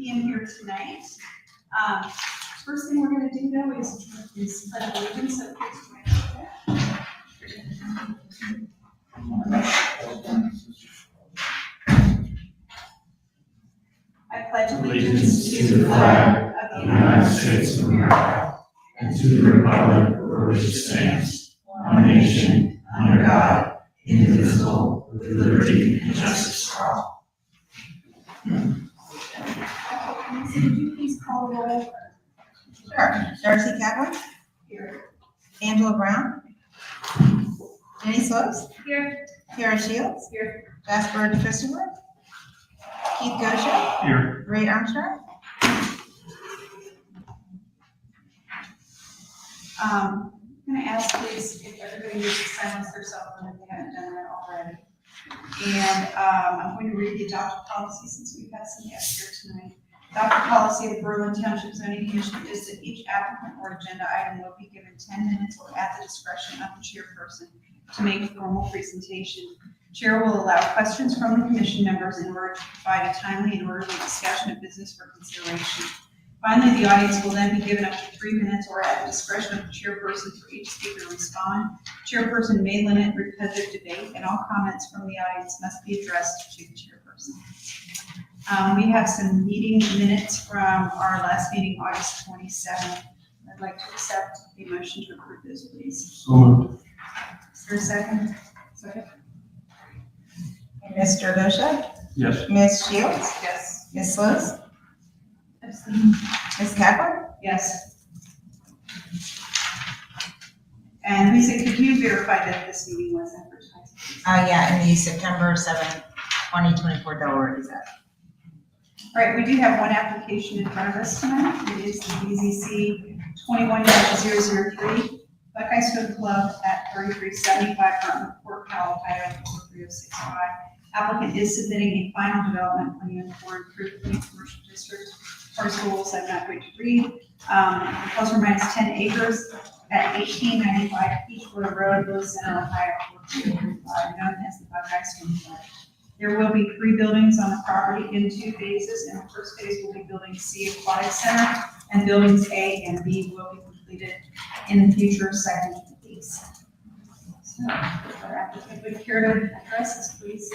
p.m. here tonight. First thing we're going to do though is pledge allegiance. So I pledge allegiance to the flag of the United States of America and to the republic for which it stands, one nation, under God, indivisible, with liberty and justice for all. Would you please call the roll? Sure. Darcy Cadwell. Here. Angela Brown. Jenny Slopes. Here. Kara Shields. Here. Jasper Christopher. Keith Gosha. Here. Ray Armstrong. I'm going to ask please if everybody needs to silence their cell phone if they haven't done that already. And I'm going to read the adopted policy since we've had some guests here tonight. Adopted policy of the Berlin Township Zoning Commission is that each applicant or agenda item will be given 10 minutes or at the discretion of the chairperson to make a formal presentation. Chair will allow questions from the commission members in order to provide a timely and orderly discussion of business for consideration. Finally, the audience will then be given up to 3 minutes or at the discretion of the chairperson for each speaker to respond. Chairperson may limit repetitive debate, and all comments from the audience must be addressed to the chairperson. We have some meeting minutes from our last meeting, August 27th. I'd like to accept the motion to approve those, please. So moved. Is there a second? Second. Mr. Gosha. Yes. Ms. Shields. Yes. Ms. Slopes. Abstain. Ms. Cadwell. Yes. And Lisa, could you verify that this meeting was advertised? Yeah, in the September 7th, 2024 Delaware Gazette. All right, we do have one application in front of us tonight. It is the BZC 21-003 Buckeye Swim Club at 3375 Garden Court, Ohio 43065. Applicant is submitting a final development plan for improved commercial district. Parcels I'm not going to read. Plus or minus 10 acres at 1895 Peachwood Road, Lewis Center, Ohio 43035, known as the Buckeye Swim Club. There will be 3 buildings on the property in 2 phases, and the first phase will be Building C Aquatic Center, and Buildings A and B will be completed in the future second phase. So, our applicant would care to address this, please.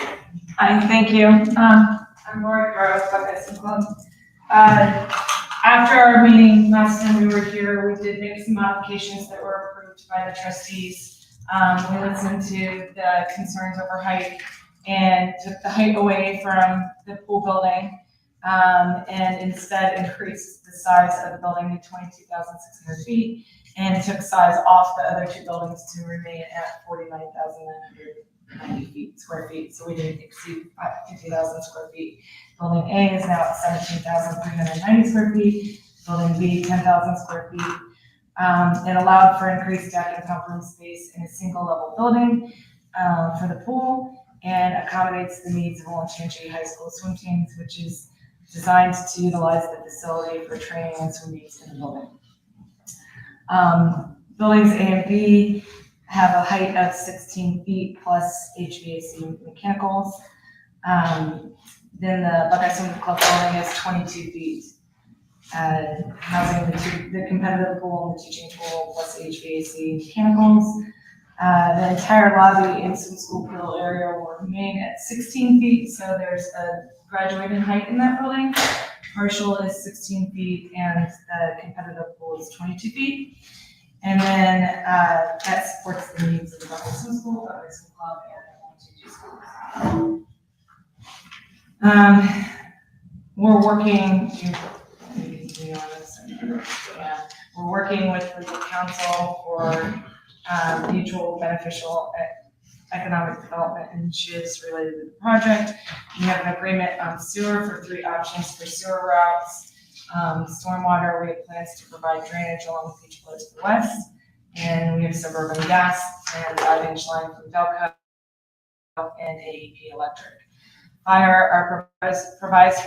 Hi, thank you. I'm Laura Garrow with Buckeye Swim Club. After our meeting last time we were here, we did make some modifications that were approved by the trustees. We listened to the concerns over height and took the height away from the pool building, and instead increased the size of the building to 22,600 feet, and took size off the other 2 buildings to remain at 49,990 square feet. So we didn't exceed 50,000 square feet. Building A is now at 17,390 square feet. Building B, 10,000 square feet. It allowed for increased deck and pump room space in a single level building for the pool, and accommodates the needs of Olentangy High School swim teams, which is designed to utilize the facility for training and swim meets in the building. Buildings A and B have a height of 16 feet plus HVAC mechanicals. Then the Buckeye Swim Club building is 22 feet, housing the competitive pool and the teaching pool plus HVAC mechanicals. The entire lobby and swim school pool area will remain at 16 feet, so there's a graduated height in that building. Partial is 16 feet, and the competitive pool is 22 feet. And then that supports the needs of the Buckeye Swim School, Buckeye Swim Club, and the schools. We're working. We're working with the council for mutual beneficial economic development initiatives related to the project. We have an agreement on sewer for 3 options for sewer routes. Stormwater, we have plans to provide drainage along the Peach Flow to the west, and we have suburban gas and 5-inch line from Velco and AEP Electric. Fire, our revised plans,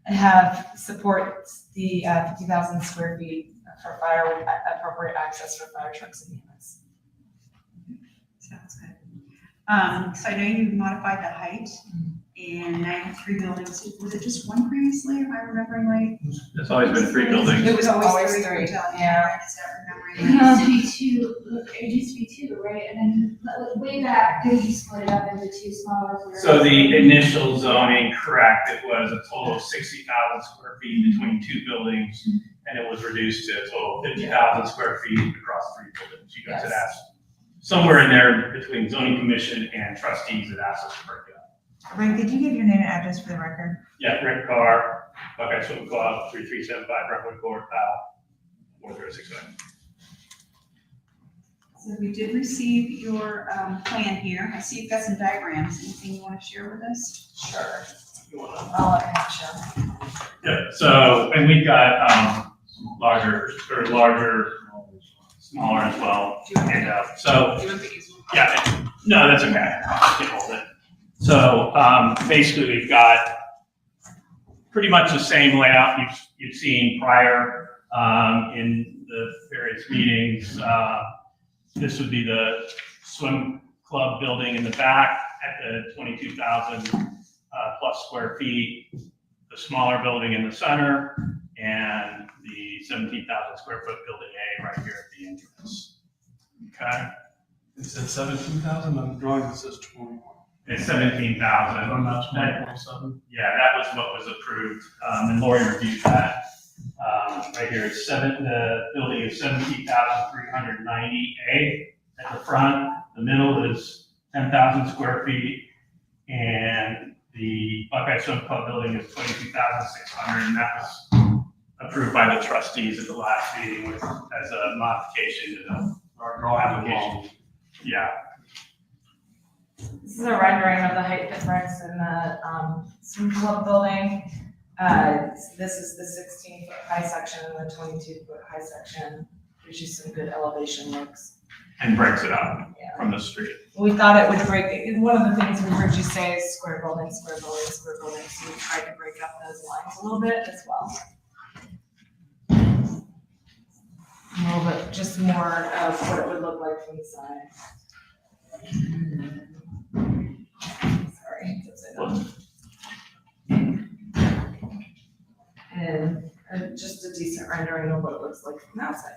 have supports the 50,000 square feet for fire with appropriate access for fire trucks and units. Sounds good. So I know you modified the height and now you have 3 buildings. Was it just one previously, if I'm remembering right? It's always been 3 buildings. It was always Always 3. three, Yeah. Is that It remembering? used to be two, it used to be two, right? And then way back, did you split it up into 2 smaller? So the initial zoning, correct, it was a total of 60,000 square feet between 2 buildings, and it was reduced to a total of 50,000 square feet across 3 buildings. You guys had Yes. asked, somewhere in there between zoning commission and trustees that asked us to break it up. Rick, did you give your name and address for the record? Yeah, Rick Carr, Buckeye Swim Club, 3375 Brentwood Court, Powell, 4069. So we did receive your plan here. I see you've got some diagrams. Anything you want to share with us? Sure. You wanna- I'll let him show. Yeah, so, and we've got, larger, smaller as well, and, so, Do you want to use one? yeah, no, that's okay, I can hold it. So, basically, we've got pretty much the same layout you've seen prior, in the various meetings. This would be the swim club building in the back at the 22,000 plus square feet, the smaller building in the center, and the 17,000 square foot building A right here at the entrance. Okay, It said 17,000, on the drawing it says 21. it's 17,000. Oh, not 20.7? Yeah, that was what was approved, and Lori reviewed that. Right here, the building is 17,390 A at the front. The middle is 10,000 square feet, and the Buckeye Swim Club building is 22,600, and that was approved by the trustees at the last meeting as a modification to the Our drawing application. Yeah, This is a rendering of the height difference in the swim club building. This is the 16-foot high section and the 22-foot high section. There's just some good elevation looks. and breaks it up Yeah. from the street. We thought it would break, one of the things we heard you say is square building, square building, square building. So we tried to break up those lines a little bit as well. A little bit, just more of what it would look like from the side. Sorry. And just a decent rendering of what it looks like from the outside.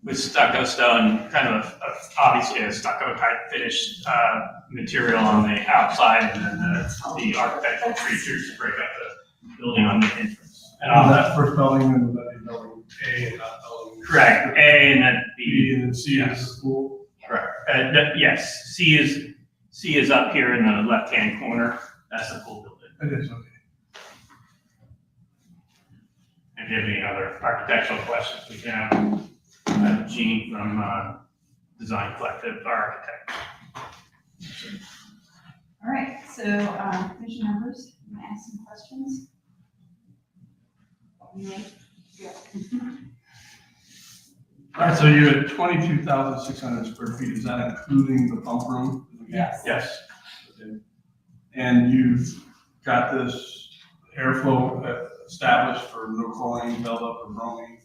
With stucco stone, kind of obviously a stucco type finished material on the outside, and then the architectural features to break up the building on the entrance. And all that, that first building, and that building A, and that building. correct, A and then B, B. and then C is the pool. Correct. Yes, C is up here in the left-hand corner, that's the pool building. It is, okay. If you have any other architectural questions, we can have Gene from Design Collective, our architect. All right, so commission members, you want to ask some questions? Yeah. All right, so you're at 22,600 square feet. Is that including the pump room? Yes. Yes, Okay. And you've got this airflow established for no chlorine buildup or bromine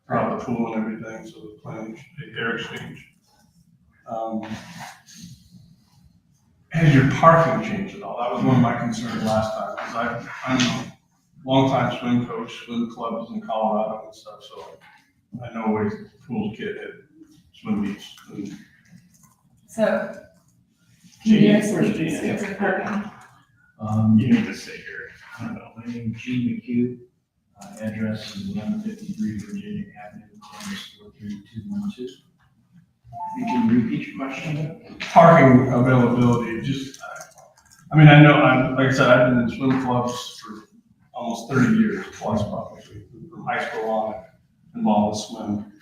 throughout the pool and everything, so the plan, the air exchange. Has your parking changed at all? That was one of my concerns last time, because I'm a longtime swim coach, swim clubs in Colorado and stuff, so I know where pools get at swim meets. And So. Gene, Yes, where's Gene? it's a parking. you need to stay here. I don't know. My name is Gene McHugh, address is 1153 Virginia Avenue, Columbus 43212. You can repeat your question? Parking availability, just, I mean, I know, like I said, I've been in swim clubs for almost 30 years plus probably, from high school on, involved with swim.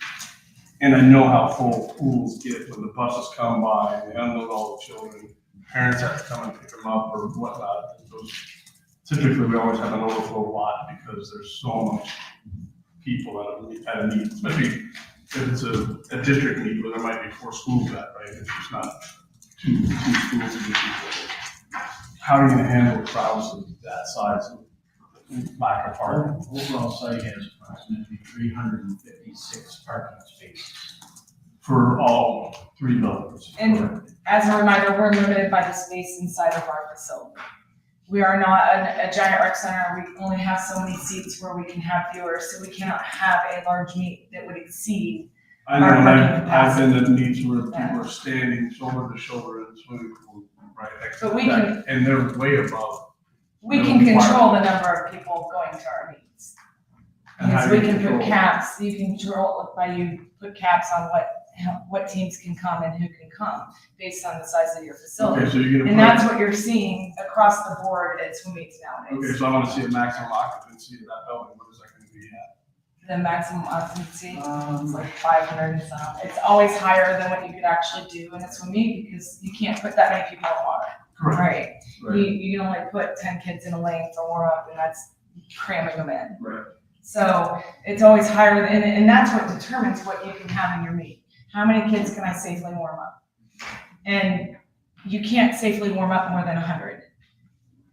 And I know how full pools get when the buses come by and they unload all the children. Parents have to come and pick them up or whatnot. Typically, we always have an overflow lot because there's so much people at a meet, especially if it's a district meet where there might be 4 schools at, right? It's just not two schools to get people. How are you gonna handle crowds of that size and lack of Our parking? overall site has approximately 356 parking spaces. For all 3 buildings. And as a reminder, we're limited by the space inside of our facility. We are not a giant rec center. We only have so many seats where we can have viewers, so we cannot have a large meet that would exceed. I know, Our and parking I've been at capacity. meets where Yeah. people are standing shoulder to shoulder in the swimming pool, right next to But the we deck, and they're way above. We can control the number of people going to our meets. And how Because do we you can put control it? caps, you can control it by you put caps on what teams can come and who can come, based on the size of your facility. Okay, so you're And gonna that's what you're seeing across the board at swim meets put, okay, nowadays. so I wanna see a maximum occupancy of that building, what is that gonna be at? The maximum occupancy, it's like 500 and some. It's always higher than what you could actually do in a swim meet, because you can't put that many people in water. Right. You can only put 10 kids in a lane for warm up, and that's cramming them in. Right. So it's always higher, and that's what determines what you can have in your meet. How many kids can I safely warm up? And you can't safely warm up more than 100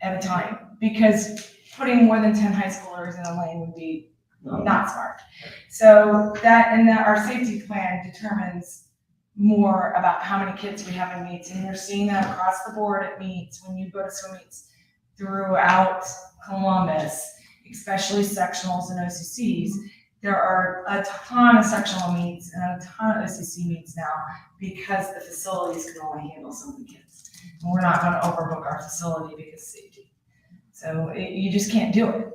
at a time, because putting more than 10 high schoolers in a lane would be not smart. So our safety plan determines more about how many kids we have in meets, and you're seeing that across the board at meets, when you go to swim meets throughout Columbus, especially sectionals and OCCs. There are a ton of sectional meets and a ton of OCC meets now, because the facilities can only handle so many kids. And we're not gonna overbook our facility because of safety. So you just can't do it.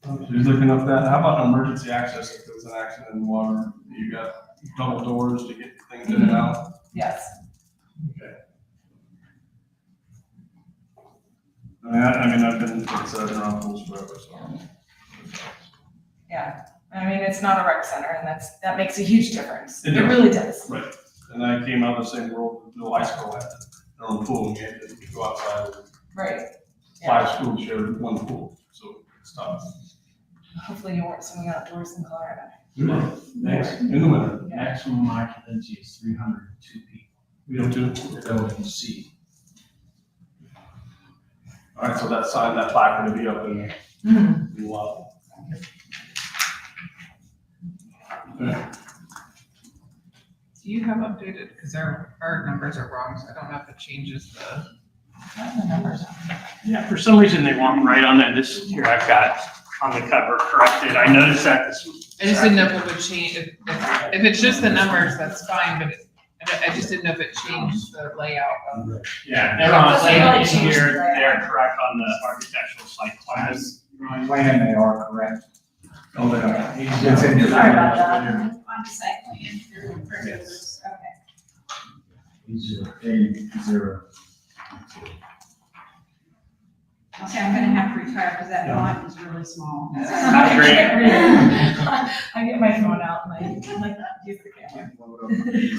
So you're looking up that, how about emergency access if there's an accident in the water? You got double doors to get things in and out? Yes. Okay. I mean, I've been, like I said, I've been around pools forever, so. Yeah. I mean, it's not a rec center, and that makes a huge difference. It It does. really does. Right, and I came out of the same world that the high school had, their own pool, and you had to go outside. Right. Yeah. 5 schools shared 1 pool, so it's tough. Hopefully you weren't swimming outdoors in Colorado. Next, In the winter, maximum occupancy is 302 people. we have 2. Building C. All right, so that sign, that placard will be up in Mhm. the lot. Okay. Do you have updated, because our numbers are wrong, so I don't know if it changes the. The numbers are. Yeah, for some reason they weren't right on that. This here I've got on the cover corrected. I noticed that this. I just didn't know if it would change, if it's just the numbers, that's fine, but I just didn't know if it changed the layout of. Yeah, they're on, Doesn't really change here, the they're correct on the architectural site plans. Plan, they are correct. Oh, they are. It's in your. Sorry about that. On the site plan, for visitors, okay. 0. Okay, I'm gonna have to retire because that font is really small. I Great. can't read it. I get my phone out and I like use the camera.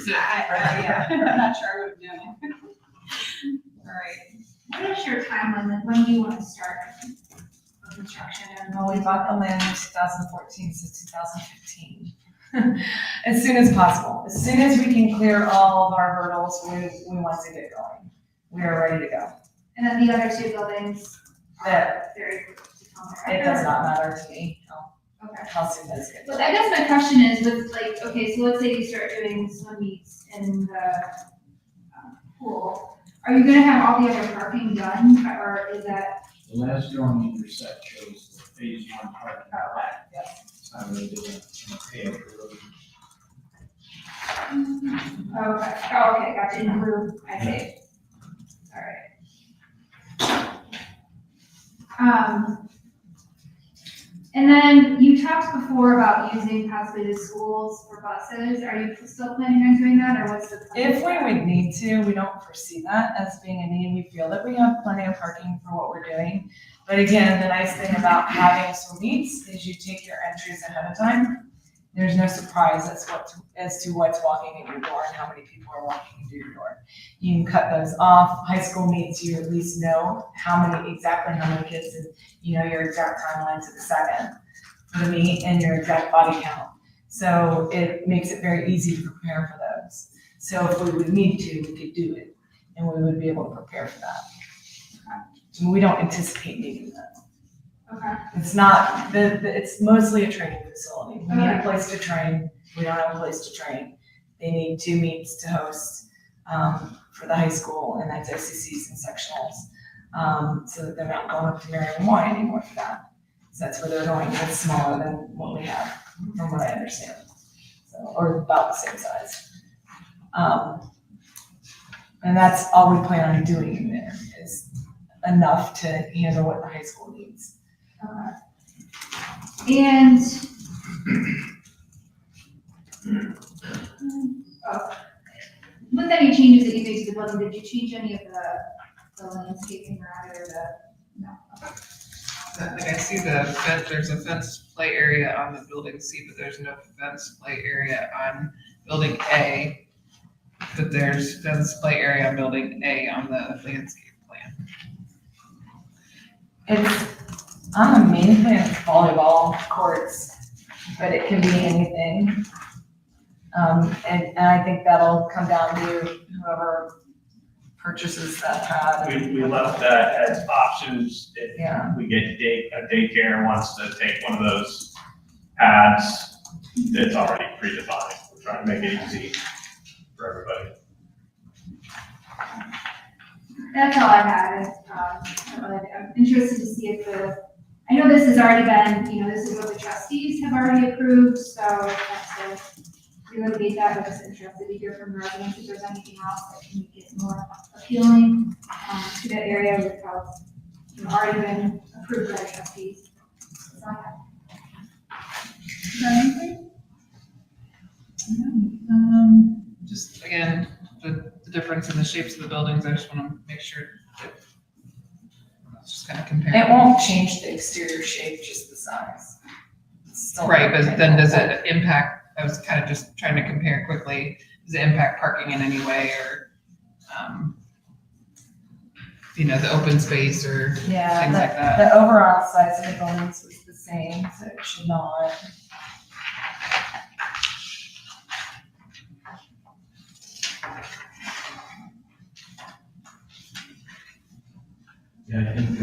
Yeah, I'm not sure I would have done it. All right. What is your timeline, like, when do you want to start construction? And Well, we bought the land in 2014, so 2015. As soon as possible. As soon as we can clear all of our hurdles, we want to get going. We are ready to go. And then the other 2 buildings That, are very quick to come. it does not matter to me Okay. how soon that's good. But I guess my question is with like, okay, so let's say you start doing swim meets in the pool. Are you gonna have all the other parking done, or is that? The last drawing you set shows the phase 1 parking. Yes. I really did a paved road. Okay, gotcha, in blue, I see. All right. And then you talked before about using possibly the schools for buses. Are you still planning on doing that, or what's the plan? If we would need to, we don't foresee that as being a need. We feel that we have plenty of parking for what we're doing. But again, the nice thing about having swim meets is you take your entries ahead of time. There's no surprise as to what's walking in your door and how many people are walking into your door. You can cut those off. High school meets, you at least know exactly how many kids, and you know your exact timeline to the second for the meet and your exact body count. So it makes it very easy to prepare for those. So if we would need to, we could do it, and we would be able to prepare for that. So we don't anticipate needing that. Okay. It's not, it's mostly a training facility. We need a place to train. We don't have a place to train. they need 2 meets to host, for the high school, and that's SCCs and sectionals. So that they're not going up to Marion Y anymore for that. So that's where they're going, it's smaller than what we have, from what I understand. So, or about the same size. And that's all we plan on doing in there, is enough to handle what the high school needs. And with any changes that you made to the building, did you change any of the landscaping around it or no? Like I see the fence, there's a fenced play area on the building C, but there's no fenced play area on building A. But there's fenced play area on building A on the landscape plan. It's, on the main plan, it's volleyball courts, but it can be anything. And I think that'll come down to whoever purchases that pad. We left that as options if Yeah. we get a daycare wants to take one of those pads that's already predefined. We're trying to make it easy for everybody. That's all I had. I'm interested to see if I know this has already been, this is what the trustees have already approved, so that's to relitigate that, but just interested to hear from residents if there's anything else that can make it more appealing to that area with how it's already been approved by the trustees. That's all I have. Just again, the difference in the shapes of the buildings, I just want to make sure that it's just kind of compare. It won't change the exterior shape, just the size. It's still- Right, but then does it impact, I was kind of just trying to compare quickly, does it impact parking in any way or, the open space or Yeah, things like that? the overall size of the buildings was the same, so it should not. Yeah, I think,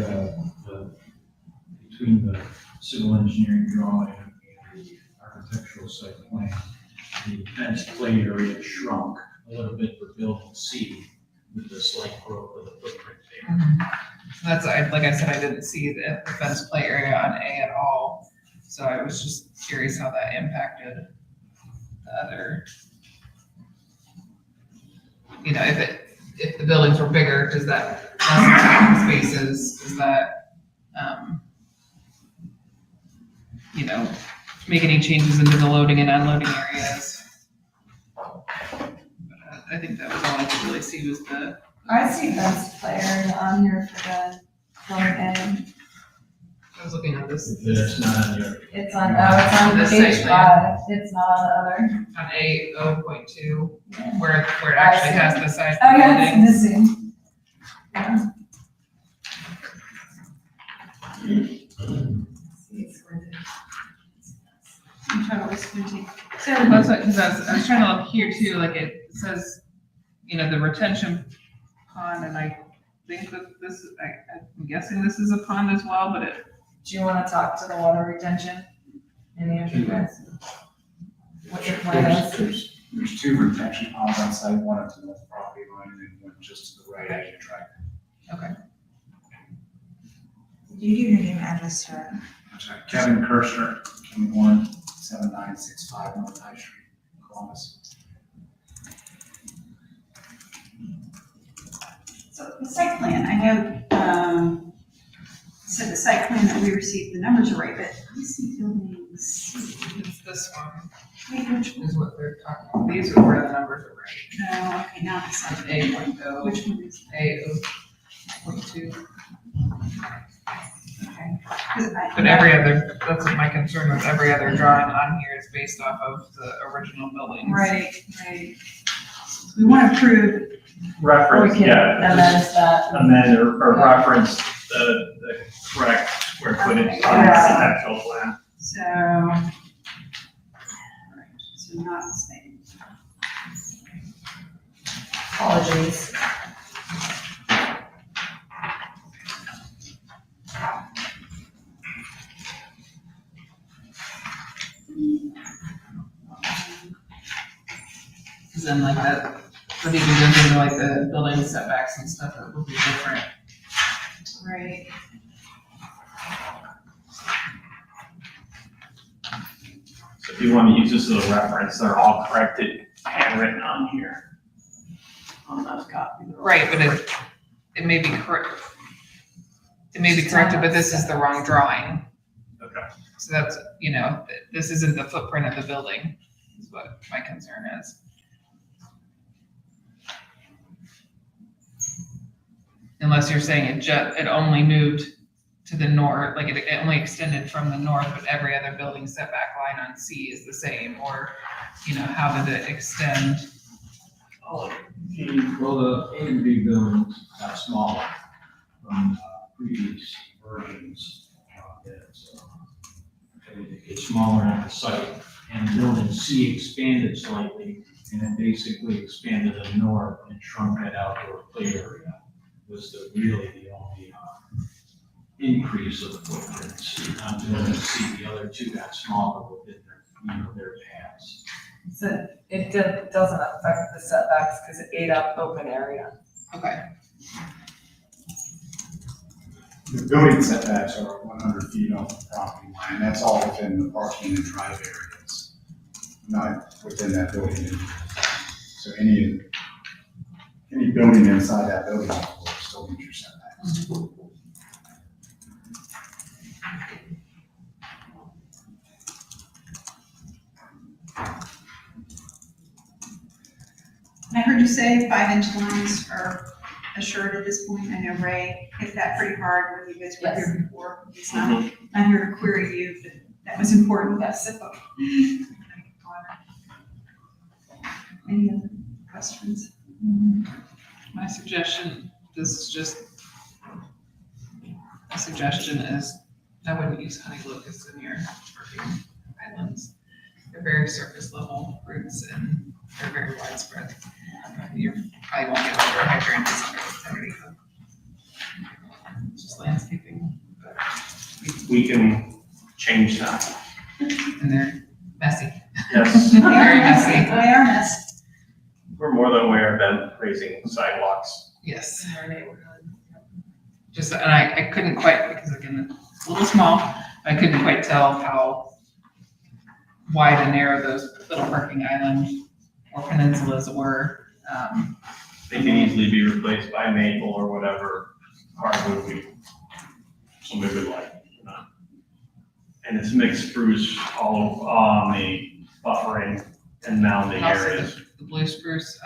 between the civil engineering drawing and the architectural site plan, the fenced play area shrunk a little bit for building C with the slight growth of the footprint there. That's, like I said, I didn't see the fenced play area on A at all, so I was just curious how that impacted the other. If the buildings were bigger, does that lessen spaces, does that, make any changes into the loading and unloading areas? I think that was all I could really see was the, I see fenced play area on here for the building A. I was looking at this, That's not on your, It's on This page site 5, it's not on the other. on A 0.2, Yeah. where it actually has the size Oh, of the yeah, building. it's missing. Yeah. See, it's squinted. I'm totally squinting. So that's what, because I was trying to look here too, like it says, the retention pond, and I think that I'm guessing this is a pond as well, but it, Do you wanna talk to the water retention? Any of you guys? What your plan is? There's 2 retention ponds on site, one at the north property line and one just to the right as you drive. okay. You do your name and address, sir. Kevin Kirschner, 17965 North High Street, Columbus. So the site plan, I know, so the site plan that we received, the numbers are right, but I see buildings. It's this one Wait, which one? is what they're talking about. These are where the numbers are right. No, okay, now it's On not. A 0.0, Which one is? A 0.2. Okay. 'Cause But that's what my concern was, every other drawing on here is based off of the original buildings. Right. We want to prove, Or we Reference, can yeah, amend just that. amend or reference the correct square footage on the Yeah. actual plan. so. Right, so not the same. Apologies. then like that, but even goes into like the building setbacks and stuff, it would be different. Right. So if you want to use this as a reference, they're all corrected, handwritten on here. On that copy. Right, but it may be correct. It may be corrected, but this is the wrong drawing. Okay. So that's, you know, this isn't the footprint of the building, is what my concern is. Unless you're saying it only moved to the north, like it only extended from the north, but every other building setback line on C is the same, or, you know, how did it extend? Well, the A and B buildings got smaller from previous versions of it, so it gets smaller at the site. And building C expanded slightly, and it basically expanded to the north and shrunk that outdoor play area. Was really the only increase of the footprint on building C. The other two got smaller within their paths. So it doesn't affect the setbacks because it ate up open area. Okay, The building setbacks are 100 feet off the property line, that's all within the parking and drive areas, not within that building. So any building inside that building will still meet your setbacks. I heard you say 5-inch lines are assured at this point. I know Ray hit that pretty hard when you guys were here before. It's not, I'm here to query you, but that was important, so. Any other questions? my suggestion, my suggestion is I wouldn't use honey locust in your parking islands. They're very surface level roots and they're very widespread. You probably won't get under hydrangeas underneath them. It's just landscaping, We can change that. and they're messy. Yes, Very messy. They are missed. we're more than aware of them raising sidewalks. Yes. In our neighborhood. Just, and I couldn't quite, because again, it's a little small, I couldn't quite tell how wide and narrow those little parking islands or peninsulas were. They can easily be replaced by maple or whatever hardwood somebody would like. And it's mixed spruce all on the buffering and mounding And also areas. the blue spruce,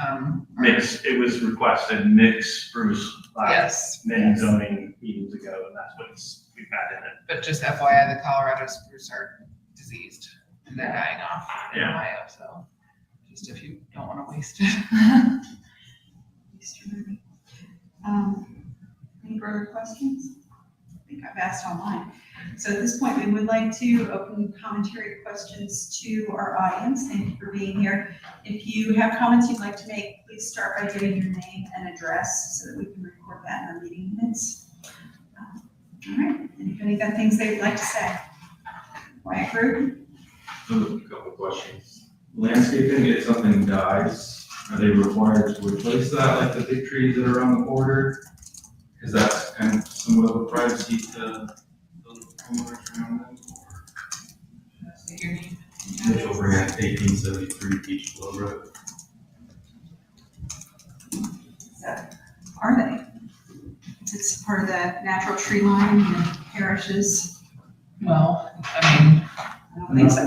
It was requested mixed spruce by yes, many zoning meetings ago, and that's what we've had in it. but just FYI, the Colorado spruce are diseased and they're dying off in Yeah. Ohio, so just if you don't want to waste it. Any further questions? I think I've asked all mine. So at this point, we would like to open commentary questions to our audience. Thank you for being here. If you have comments you'd like to make, please start by giving your name and address so that we can record that in our meeting minutes. All right, anybody got things they'd like to say? Wyatt Group? A couple questions. Landscaping, if something dies, are they required to replace that, like the big trees that are on the border? Is that kind of somewhat of a privacy to the homeowners around them? Your name. Mitchell Brand, 1873 Beach Blow Road. Are they? It's part of the natural tree line in the parishes. Well, I mean, I don't think so.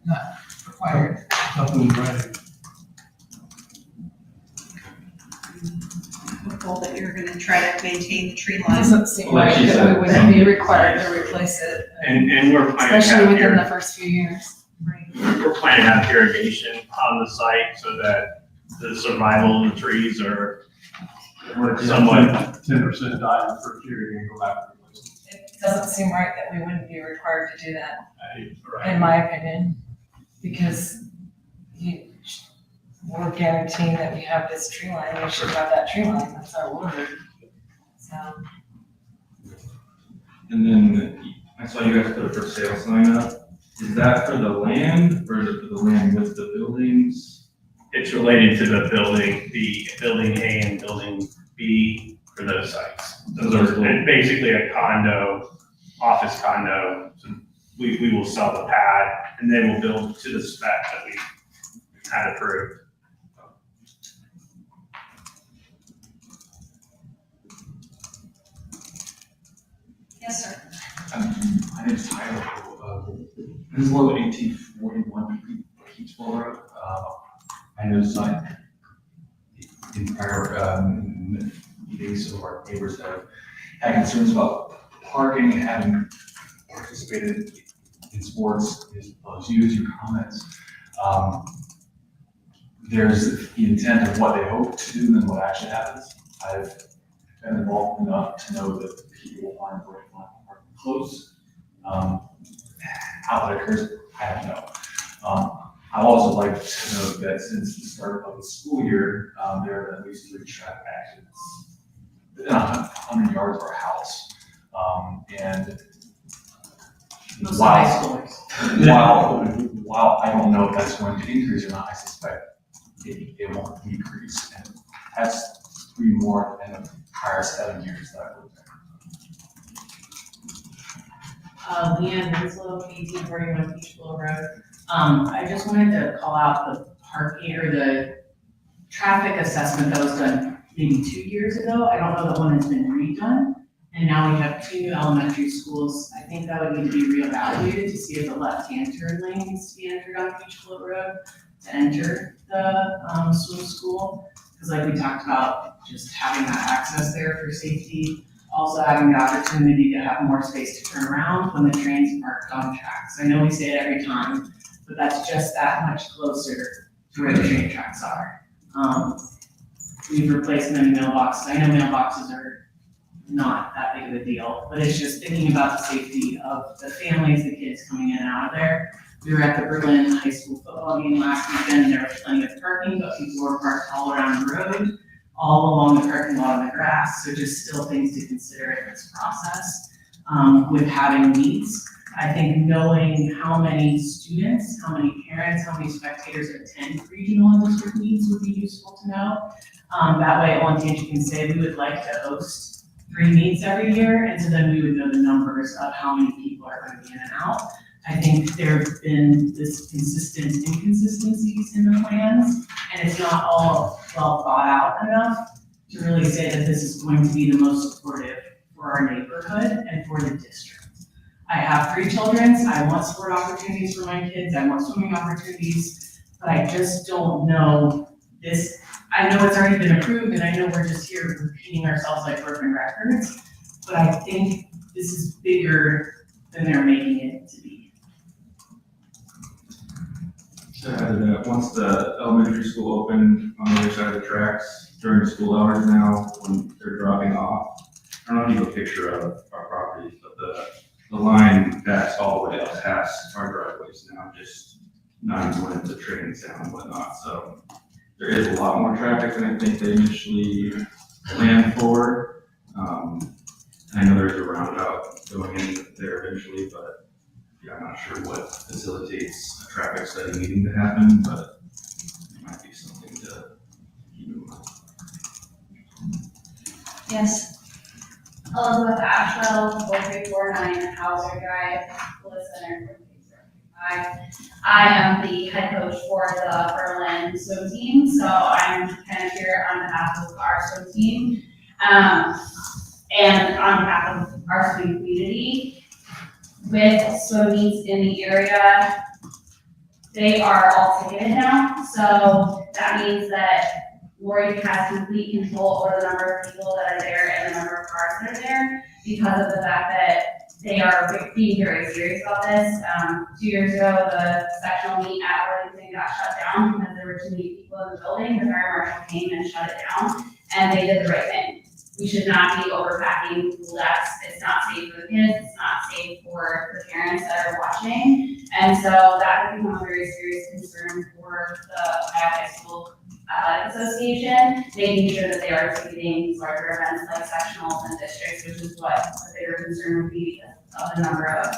not required. Nothing in writing. Hopeful that you're gonna try to maintain the tree It line. doesn't seem Well, right she that said- we wouldn't be required to replace it, And we're planning to especially have within the first few years. we're planning to have irrigation on the site so that the survival of the trees are somewhat. 10% die in the first year, you're gonna go back and replace It doesn't seem right that we wouldn't be required to do that, it. in my opinion, because we're guaranteeing that we have this tree line, we should have that tree line, that's our word. So, And then I saw you guys put a for sale sign up. Is that for the land or is it for the land with the buildings? It's related to the building A and building B for those sites. Those are basically a condo, office condo. So we will sell the pad and then we'll build to the spec that we had approved. Yes, sir. My name is Tyler. This is Low 1841 Peachville Road. I noticed in prior meetings of our neighbors that have had concerns about parking, having participated in sports, as you use your comments. There's the intent of what they hope to do and what actually happens. I've been involved enough to know that people find parking close. How that occurs, I don't know. I'd also like to note that since the start of the school year, there have been at least 3 traffic accidents within 100 yards of our house. And Most high schoolers. while I don't know if that's going to increase or not, I suspect it won't decrease. And that's 3 more than the prior 7 years that I've lived there. Leanne Winslow, 1841 Peachville Road. I just wanted to call out the parking or the traffic assessment that was done maybe 2 years ago. I don't know that one has been redone. And now we have 2 new elementary schools. I think that would need to be reevaluated to see if the left-hand turn lane needs to be entered on Peachville Road to enter the swim school. Because like we talked about, just having that access there for safety. Also having the opportunity to have more space to turn around when the train's parked on tracks. I know we say it every time, but that's just that much closer to where the train tracks are. We've replaced many mailboxes. I know mailboxes are not that big of a deal, but it's just thinking about the safety of the families, the kids coming in and out of there. We were at the Berlin High School football game last weekend, and there was plenty of parking, but people were parked all around the road, all along the parking lot on the grass, so just still things to consider in this process. With having meets, I think knowing how many students, how many parents, how many spectators attend regional and district meets would be useful to know. That way, Olentangy can say we would like to host 3 meets every year, and so then we would know the numbers of how many people are going to be in and out. I think there have been this consistent inconsistencies in the plans, and it's not all well thought out enough to really say that this is going to be the most supportive for our neighborhood and for the district. I have 3 children, I want sport opportunities for my kids, I want swimming opportunities, but I just don't know this. I know it's already been approved, and I know we're just here repeating ourselves like broken records, but I think this is bigger than they're making it to be. To add to that, once the elementary school opened on the other side of the tracks during school hours now, when they're dropping off, I don't know if you have a picture of our properties, but the line backs all the way up past our driveways now, just not even when the train's down and whatnot. So there is a lot more traffic than I think they initially planned for. I know there's a roundabout going in there eventually, but yeah, I'm not sure what facilitates a traffic study needing to happen, but it might be something to keep in mind. Yes. Elizabeth Ashwell, 4349 Hauser Drive, Lewis Center. I am the head coach for the Berlin swim team, so I'm kind of here on behalf of our swim team and on behalf of our swim community. With swim meets in the area, they are all ticketed now, so that means that Lori has complete control over the number of people that are there and the number of cars that are there because of the fact that they are being very serious about this. 2 years ago, the sectional meet at Worthington got shut down because there were too many people in the building. The fire marshal came and shut it down, and they did the right thing. We should not be overpacking less. It's not safe for the kids. It's not safe for the parents that are watching. And so that has become a very serious concern for the Ohio High School Athletic Association, making sure that they are ticketing these larger events like sectionals and districts, which is what the bigger concern would be because of the number of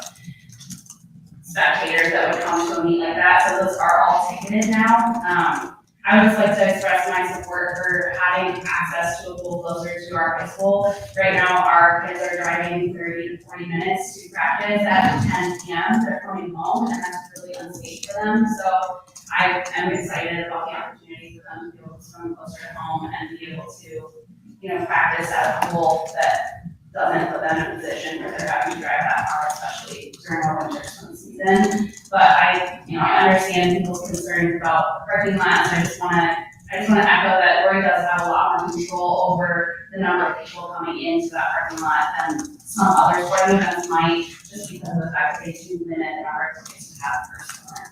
spectators that would come to a meet like that. So those are all ticketed now. I would just like to express my support for having access to a pool closer to our high school. Right now, our kids are driving 30 to 40 minutes to practice at 10 p.m. They're coming home, and that's really unsafe for them. So I am excited about the opportunity for them to be able to swim closer to home and be able to, practice at a pool that doesn't put them in a position where they're having to drive that far, especially during our winter swim season. But I understand people's concerns about the parking lots, and I just wanna echo that Lori does have a lot more control over the number of people coming into that parking lot than some other sporting events might, just because of the fact that they do limit the number of tickets to have per swimmer.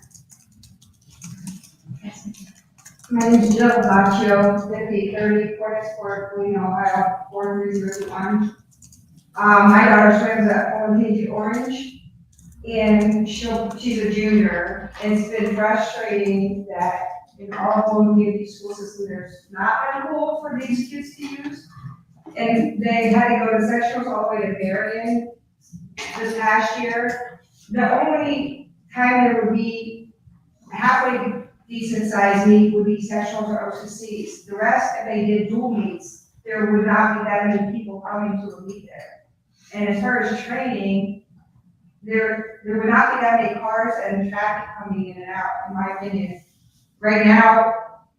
My name is Jill Baccio, 5030 Porter Sport, Queen, Ohio, 4301. My daughter swims at OMPG Orange, and she's a junior. It's been frustrating that in our OMPG school system, there's not been a pool for these kids to use. And they had to go to sectionals all the way to Marion this past year. The only time there would be halfway decent sized meet would be sectionals or OCCs. The rest, if they did dual meets, there would not be that many people coming to a meet there. And as far as training, there would not be that many cars and traffic coming in and out, in my opinion. Right now,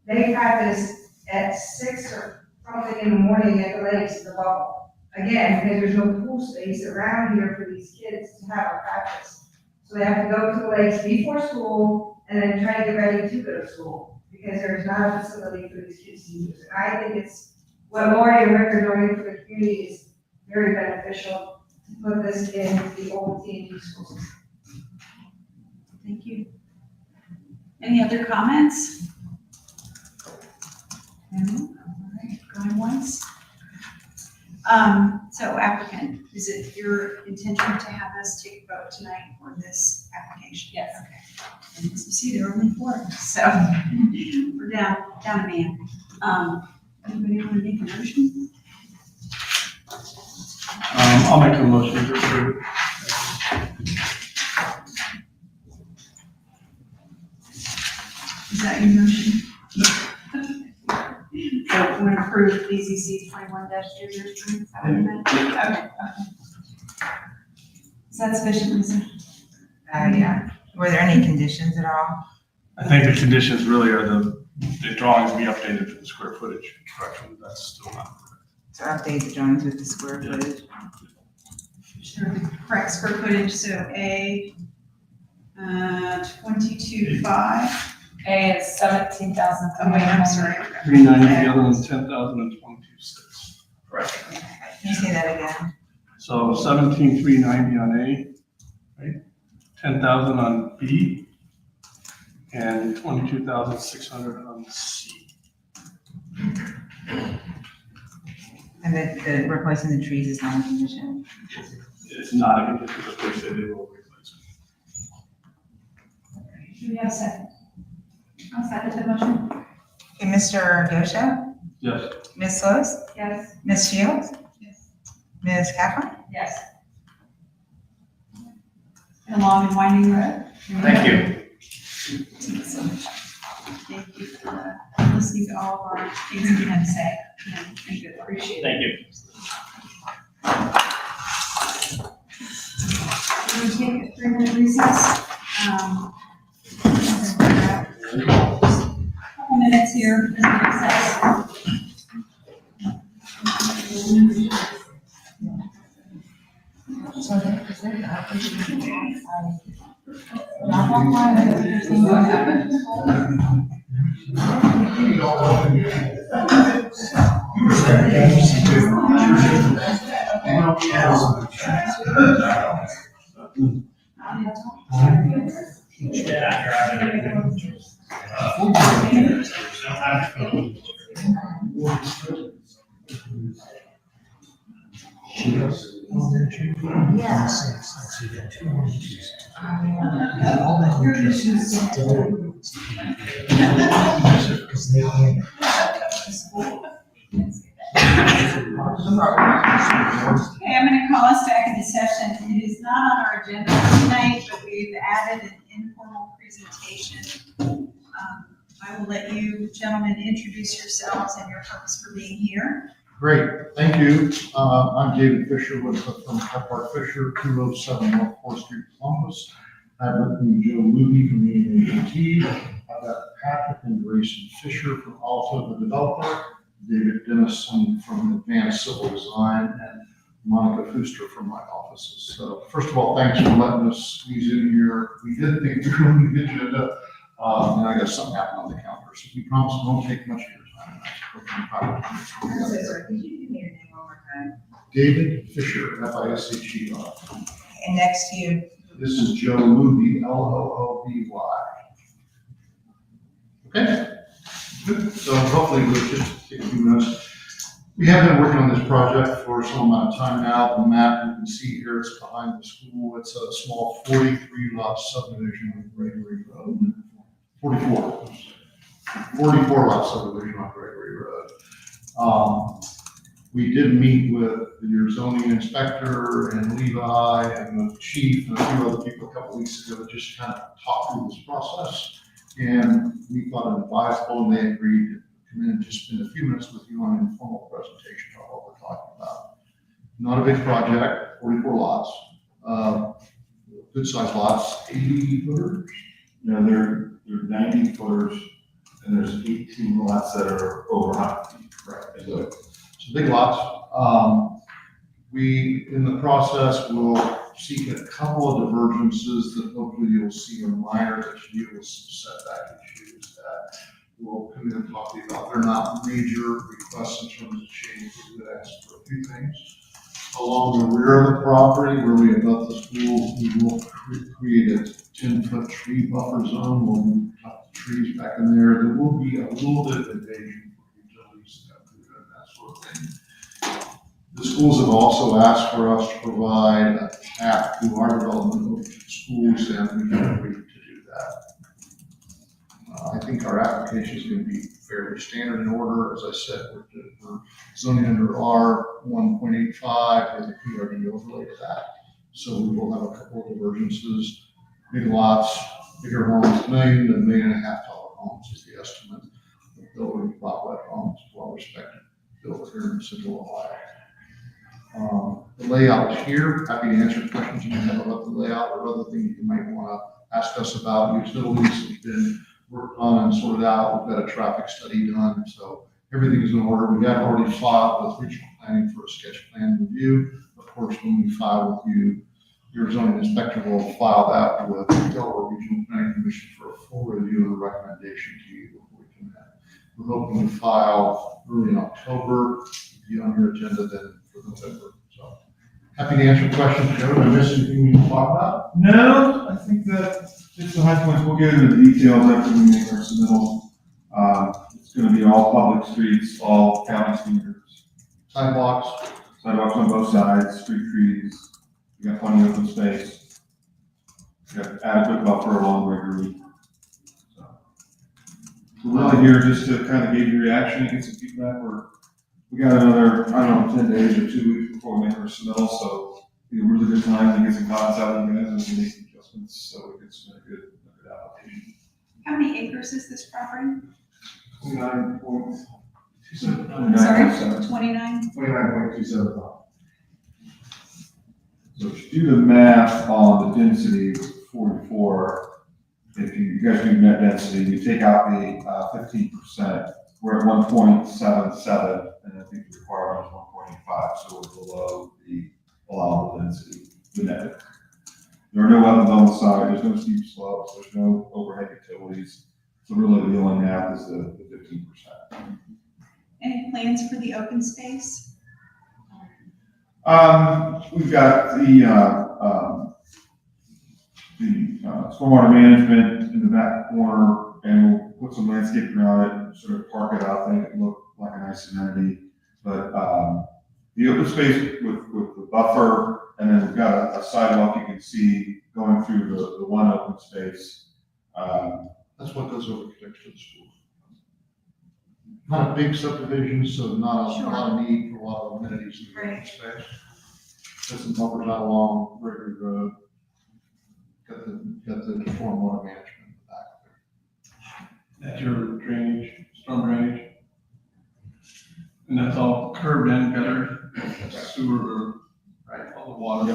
they practice at 6 or something in the morning at the lakes, the bubble. Again, because there's no pool space around here for these kids to have a practice. So they have to go to the lakes before school and then try to get ready to go to school, because there's not a facility for these kids to use. And I think it's what Lori and Rick are doing for the community is very beneficial to put this in the old TNG school system. Thank you. Any other comments? No? All right, going once. So applicant, is it your intention to have us take a vote tonight for this application? Yes. Okay. And as you see, there are only 4, so we're down a man. Anybody want to make a motion? I'll make a motion to approve. Is that your motion? So we want to approve BZC 21-003, is that what you meant? Okay. Is that sufficient, Lisa? Yeah. Were there any conditions at all? I think the conditions really are the drawings be updated for the square footage correction. That's still not correct. So update the drawings with the square footage. Sure, the correct square footage, so A, 22.5. A is 17,000. Oh, wait, I'm sorry. 390, the other one's 10,022.6. Correct. Can you say that again? So 17,390 on A, right? 10,000 on B, and 22,600 on C. And the replacing the trees is not a condition? It's not a condition, but they said they will replace it. Do we have a second? I'll second the motion. Okay, Mr. Gosha? Yes. Ms. Lewis? Yes. Ms. Shields? Yes. Ms. Kaplan? Yes. Been a long and winding road. Thank you. Thank you so much. Thank you for listening to all of our things that you had to say. Thank you, appreciate it. Thank you. We're going to take a 3-minute recess. Couple minutes here as a recess. Okay, I'm going to call us back into session. It is not on our agenda tonight, but we've added an informal presentation I will let you gentlemen introduce yourselves and your purpose for being here. Great, thank you. I'm David Fisher with the firm Kephart Fisher, 207 North 4th Street, Columbus. I have with me Joe Luby from UNAT. I've got Patrick and Grayson Fisher from Alta, the developer, David Dennison from Advanced Civil Design, and Monica Fuster from my offices. So first of all, thanks for letting us squeeze in here. We did think we were going to get you into, and I got something happened on the calendar, so we promise it won't take much of your time. I'm so sorry, could you give me your name one more time? David Fisher, F-I-S-H-E-R. And next to you, This is Joe Luby, L-O-O-B-Y. Okay, good. So hopefully we'll just take a few minutes. We have been working on this project for some amount of time now. The map you can see here is behind the school. It's a small 43 lot subdivision on Gregory Road. 44 lot subdivision on Gregory Road. We did meet with your zoning inspector and Levi and the chief and a few other people a couple weeks ago to just kind of talk through this process. And we thought it advisable, and they agreed to come in and just spend a few minutes with you on an informal presentation about what we're talking about. Not a big project, 44 lots, good sized lots, 80 footers. No, they're 90 footers, and there's 18 lots that are over 100 feet. Right. So big lots. We, in the process, will seek a couple of divergences that hopefully you'll see are minor, that deal with some setback issues that we'll come in and talk to you about. They're not major requests in terms of change. We would ask for a few things. Along the rear of the property, really above the school, we will create a 10-foot tree buffer zone. We'll cut the trees back in there. There will be a little bit of evasion for utilities to come through and that sort of thing. The schools have also asked for us to provide a path to our development over to the schools, and we have agreed to do that. I think our application is going to be fairly standard in order. As I said, we're zoning under R 1.85 with a PRD overlay to that. So we will have a couple of divergences, big lots, bigger homes, $1 million to $1.5 million homes is the estimate. Building lot homes, well respected, built here in Central Ohio. The layout is here. Happy to answer questions you may have about the layout or other things you might want to ask us about. Utilities have been worked on and sorted out. We've got a traffic study done, so everything is in order. We have already filed with regional planning for a sketch plan review. Of course, when we file with you, your zoning inspector will file that with the Delaware Regional Planning Commission for a full review and a recommendation to you before we can. We're hoping to file early in October, be on your agenda then for November. So happy to answer questions, Joe. Did I miss anything we can talk about? No, I think that just the high points, we'll get into the details after we make our submittal. It's gonna be all public streets, all county standards. Sidewalks. Sidewalks on both sides, street trees, we got plenty of open space. We got adequate buffer along Gregory. So we're really here just to kind of gauge your reaction and get some feedback. We got another, I don't know, 10 days or 2 weeks before we make our submittal, so it'll be a really good time to get some comments out of you guys and we can make some adjustments so we can submit a good application. How many acres is this property? 29.27. Sorry, 29? 29.27. So if you do the math on the density of 44, if you guys do net density, you take out the 15%, we're at 1.77, and I think the requirement is 1.85, so we're below the allowable density, the net. There are no wetlands on the side, there's no steep slopes, there's no overhead utilities, so really the only math is the 15%. Any plans for the open space? We've got the stormwater management in the back corner, and we'll put some landscape around it, and sort of park it out, make it look like a nice amenity. But the open space with the buffer, and then we've got a sidewalk you can see going through the one open space. That's what goes over next to the school. Not a big subdivision, so not a lot of need for a lot of amenities in the open space. There's some buffers out along Gregory Road. Got the stormwater management in the back That's your drainage, storm drainage. And that's all curb and gutter, sewer, right, all the water.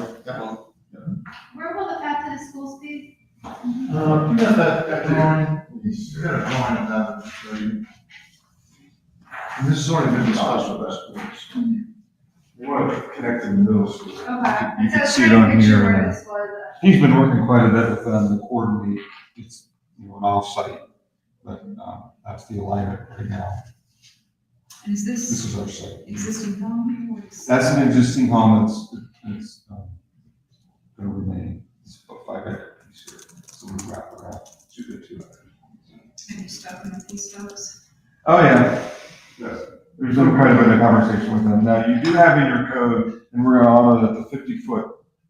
Where will the path to the schools be? You got that drawing, you got a drawing of that, to show you. And this has already been discussed with us. We want to connect to the middle school. Okay. You So can it's see it trying to on picture here. where and this was. He's been working quite a bit with them to coordinate. It's, an off-site, but, that's the alignment right now. And is This this is our site. existing home? What is- That's an existing home that's gonna remain. It's about 5 acre piece here. So we wrap around 2 to 2 acres. Have you spoken with these folks? Oh, yeah. Yes. There's been quite a bit of conversation with them. Now, you do have in your code, and we're gonna honor that the 50-foot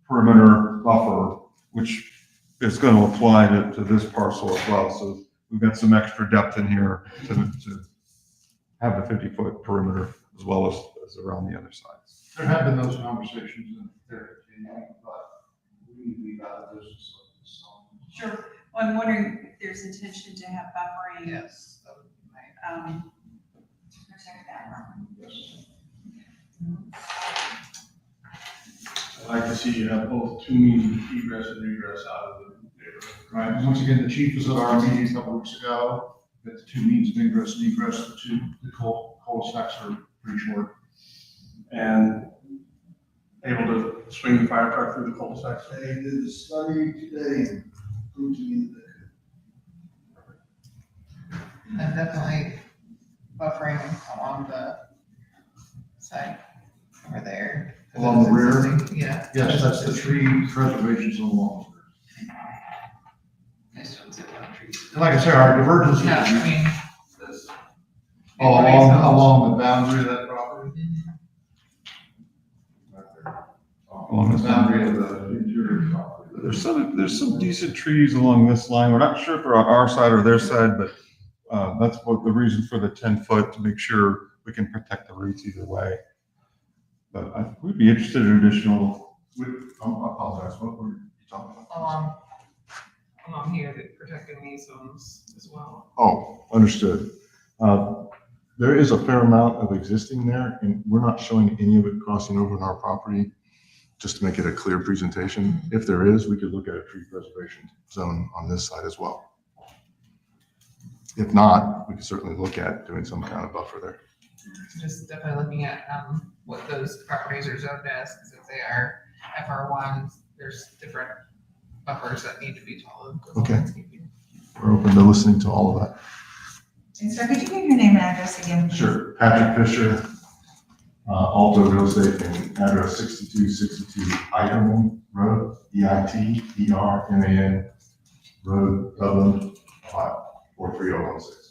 perimeter buffer, which is gonna apply to this parcel as well. So we've got some extra depth in here to have the 50-foot perimeter as well as around the other sides. There have been those conversations in there, but we need to be out of business. Sure. Well, I'm wondering if there's intention to have buffering. Yes, that would be my. To protect that property. I'd like to see you have both two means of egress and regress out of the neighborhood. Right, and once again, the chief was at our meeting a couple weeks ago, that the two means of ingress and egress, the cul-de-sacs are pretty short. And able to swing the fire truck through the cul-de-sac. They did the study today and proved to me that And definitely buffering along the side over there. along the rear. Yeah. Yes, that's the tree preservation zone along the rear. I just don't see a lot of trees. And like I say, our divergence No, I is mean. along the boundary of that property. Along the boundary of the interior property. There's some decent trees along this line. We're not sure if they're on our side or their side, but that's what the reason for the 10-foot, to make sure we can protect the roots either way. But we'd be interested in additional, I apologize, what were you talking about? Along here, that protecting these homes as well. oh, understood. There is a fair amount of existing there, and we're not showing any of it crossing over on our property, just to make it a clear presentation. If there is, we could look at a tree preservation zone on this side as well. If not, we could certainly look at doing some kind of buffer there. So just definitely looking at, what those properties are zoned as, because if they are FR1, there's different buffers that need to be followed. Okay. We're open to listening to all of that. And sir, could you give your name and address again? please? Sure. Patrick Fisher, Alto Real Estate, and address 6262 Eiterman Road, EITERMAN Road, Dublin, Ohio, 43016.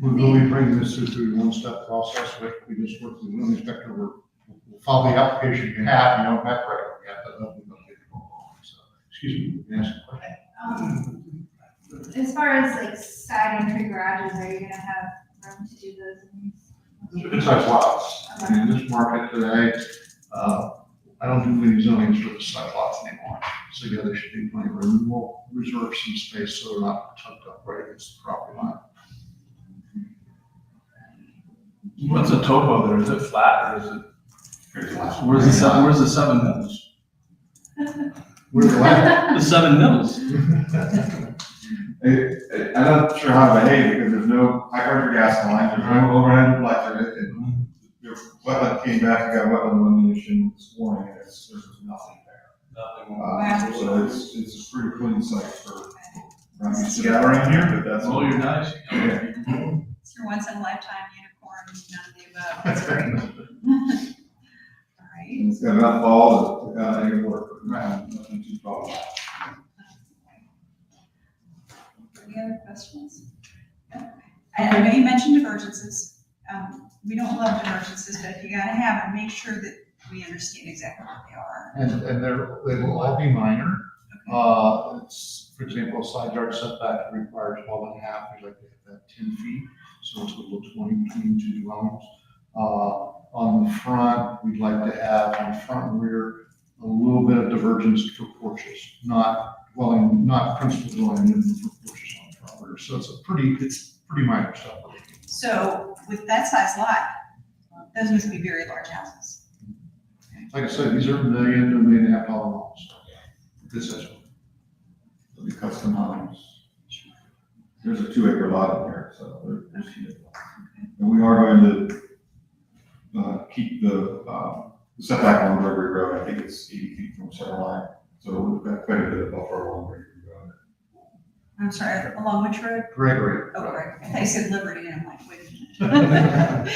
We will be bringing this through a one-step process, we just work with the building inspector, we'll follow the application you have, you don't have to write it yet, but hopefully they'll get it all. So, excuse me, you can ask a question. As far as like side entry garages, are you gonna have room to do those in these? It's like lots, I mean, in this market today, I don't do any zonings for the side lots anymore. So yeah, there should be plenty of room, we'll reserve some space so they're not tucked up right against the property line. What's the topo there? Is it flat or is it? Where's the seven mills? Where's the land? The 7 mills. I'm not sure how to behave because there's no high pressure gas line, there's no overhead reflector. And your wetland came back, I got wetland delineation this morning, and there's nothing there. Nothing. So it's a pretty clean site for, not used to that around here, but that's. Roll your dice. Yeah. It's your once in a lifetime unicorn, none of the above. That's great. All right. It's got enough fall to, any work around, nothing too tall. Any other questions? No? I know you mentioned divergences. We don't love divergences, but if you gotta have them, make sure that we understand exactly what they are. And they will all be minor. It's, for example, a side yard setback requires 12 and a half, we like to have that 10 feet, so it's a little 20 between two dwellings. On the front, we'd like to have on the front and rear, a little bit of divergence for porches, not principal dwelling unit for porches on the acres, so it's pretty minor stuff. So with that size lot, those must be very large houses. Like I said, these are $1 million to $1.5 million homes. This is. It'll be custom homes. There's a 2-acre lot in there, so there's, and we are going to keep the setback on Gregory Road. I think it's 80 feet from center line, so we've got quite a bit of buffer along Gregory Road. I'm sorry, along which road? Gregory. Oh, right. I thought you said Liberty, and I'm like, wait a minute.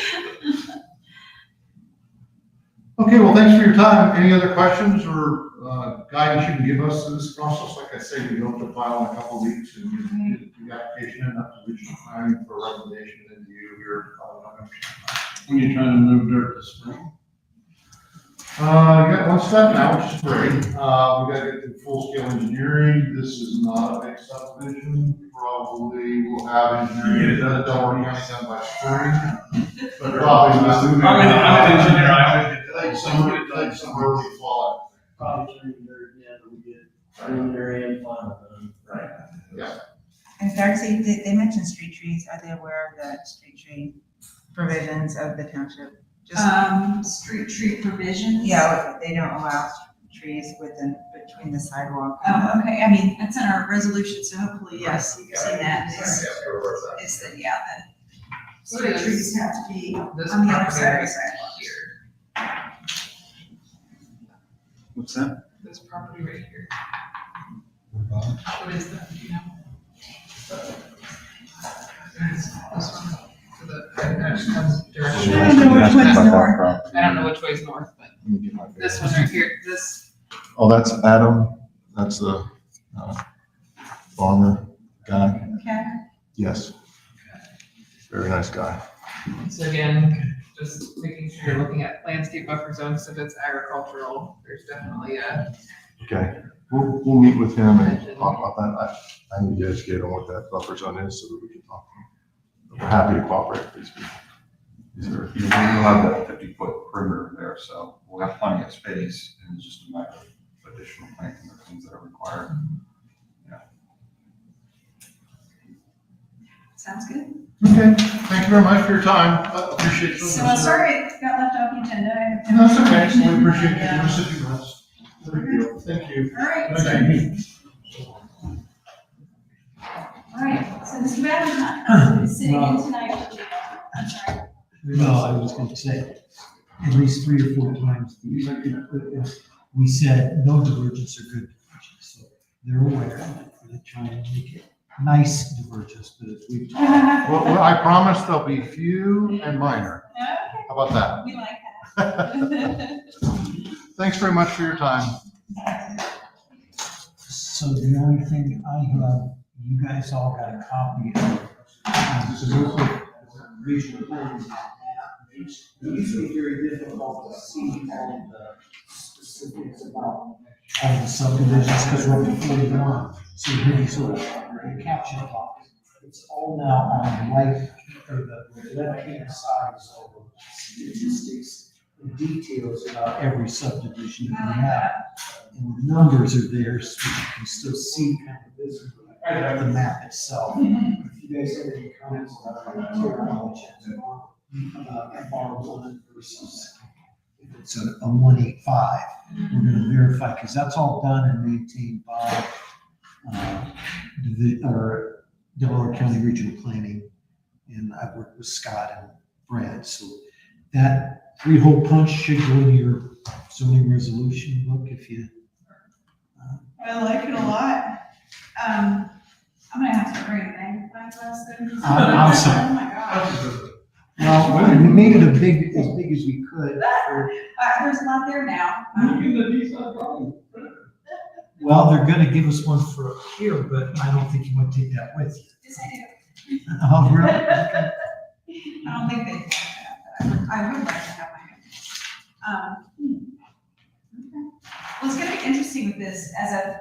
Okay, well, thanks for your time. Any other questions or guidance you can give us in this process? Like I say, we hope to file in a couple of weeks and get the application in up to regional planning for recommendation into you here. When you're trying to move dirt this spring. You got one step now, which is great. We gotta get to full-scale engineering. This is not a big subdivision. Probably will have engineering done, Delaware County done by spring. But probably not. I'm an engineer, I would get Like some early fall. Probably turning dirt, yeah, but we get preliminary and final done. Right. Yeah. And Darcy, they mentioned street trees. Are they aware of the street tree provisions of the township? Street tree provisions? Yeah, they don't allow trees between the sidewalk. Oh, okay, I mean, that's in our resolution, so hopefully, yes, you've seen that. Is that, yeah, that street trees have to be This on the other property side of right the sidewalk. What's that? This property right here. What is that, do you know? This one, to the, direction. I don't know which one's north. I don't know which way's north, but this one right here, this, Oh, that's Adam. That's the farmer guy. Okay. Yes. Very nice guy. so again, just making sure you're looking at landscape buffer zones, if it's agricultural, there's definitely a. Okay, we'll meet with him and talk about that. I need to educate on what that buffer zone is so that we can talk to him. We're happy to cooperate with these people. You'll have that 50-foot perimeter there, so we'll have plenty of space, and it's just a matter of additional planting or things that are required. Sounds good. Okay, thank you very much for your time. I appreciate it. So I'm sorry it got left off the agenda. That's okay, we appreciate you giving us a few minutes. No big deal. Thank you. All right. Thank you. All right, so Mr. Valentine is sitting in tonight. I'm sorry. No, I was going to say, at least 3 or 4 times, we said no divergence or good divergence. So they're aware that we're trying to make it nice divergence, but if we. Well, I promise there'll be few and minor. Okay, How about that? we like that. Thanks very much for your time. So the only thing I have, you guys all got a copy of, this is a regional planning map. It used to be very difficult to see all the specifics about all the subdivisions, because we're up to 41. So really sort of a caption box. It's all now on the right, or the left-hand side, so statistics and details about every subdivision that we have. And the numbers are there, so you can still see kind of visibly the map itself. If you guys have any comments about terminology, FR1 versus if it's a 185, we're gonna verify, because that's all done and maintained by Delaware County Regional Planning, and I've worked with Scott and Brad, so that 3-hole punch should go in your zoning resolution book if you. I like it a lot. I'm gonna have to bring a magnifying glass there. I'm sorry. Oh my gosh. Well, we made it as big as we could. There's a lot there now. Well, they're gonna give us one for up here, but I don't think you want to take that with you. Yes, I do. Oh, really? I don't think they, I would like to have my own. Okay. Well, it's gonna be interesting with this as a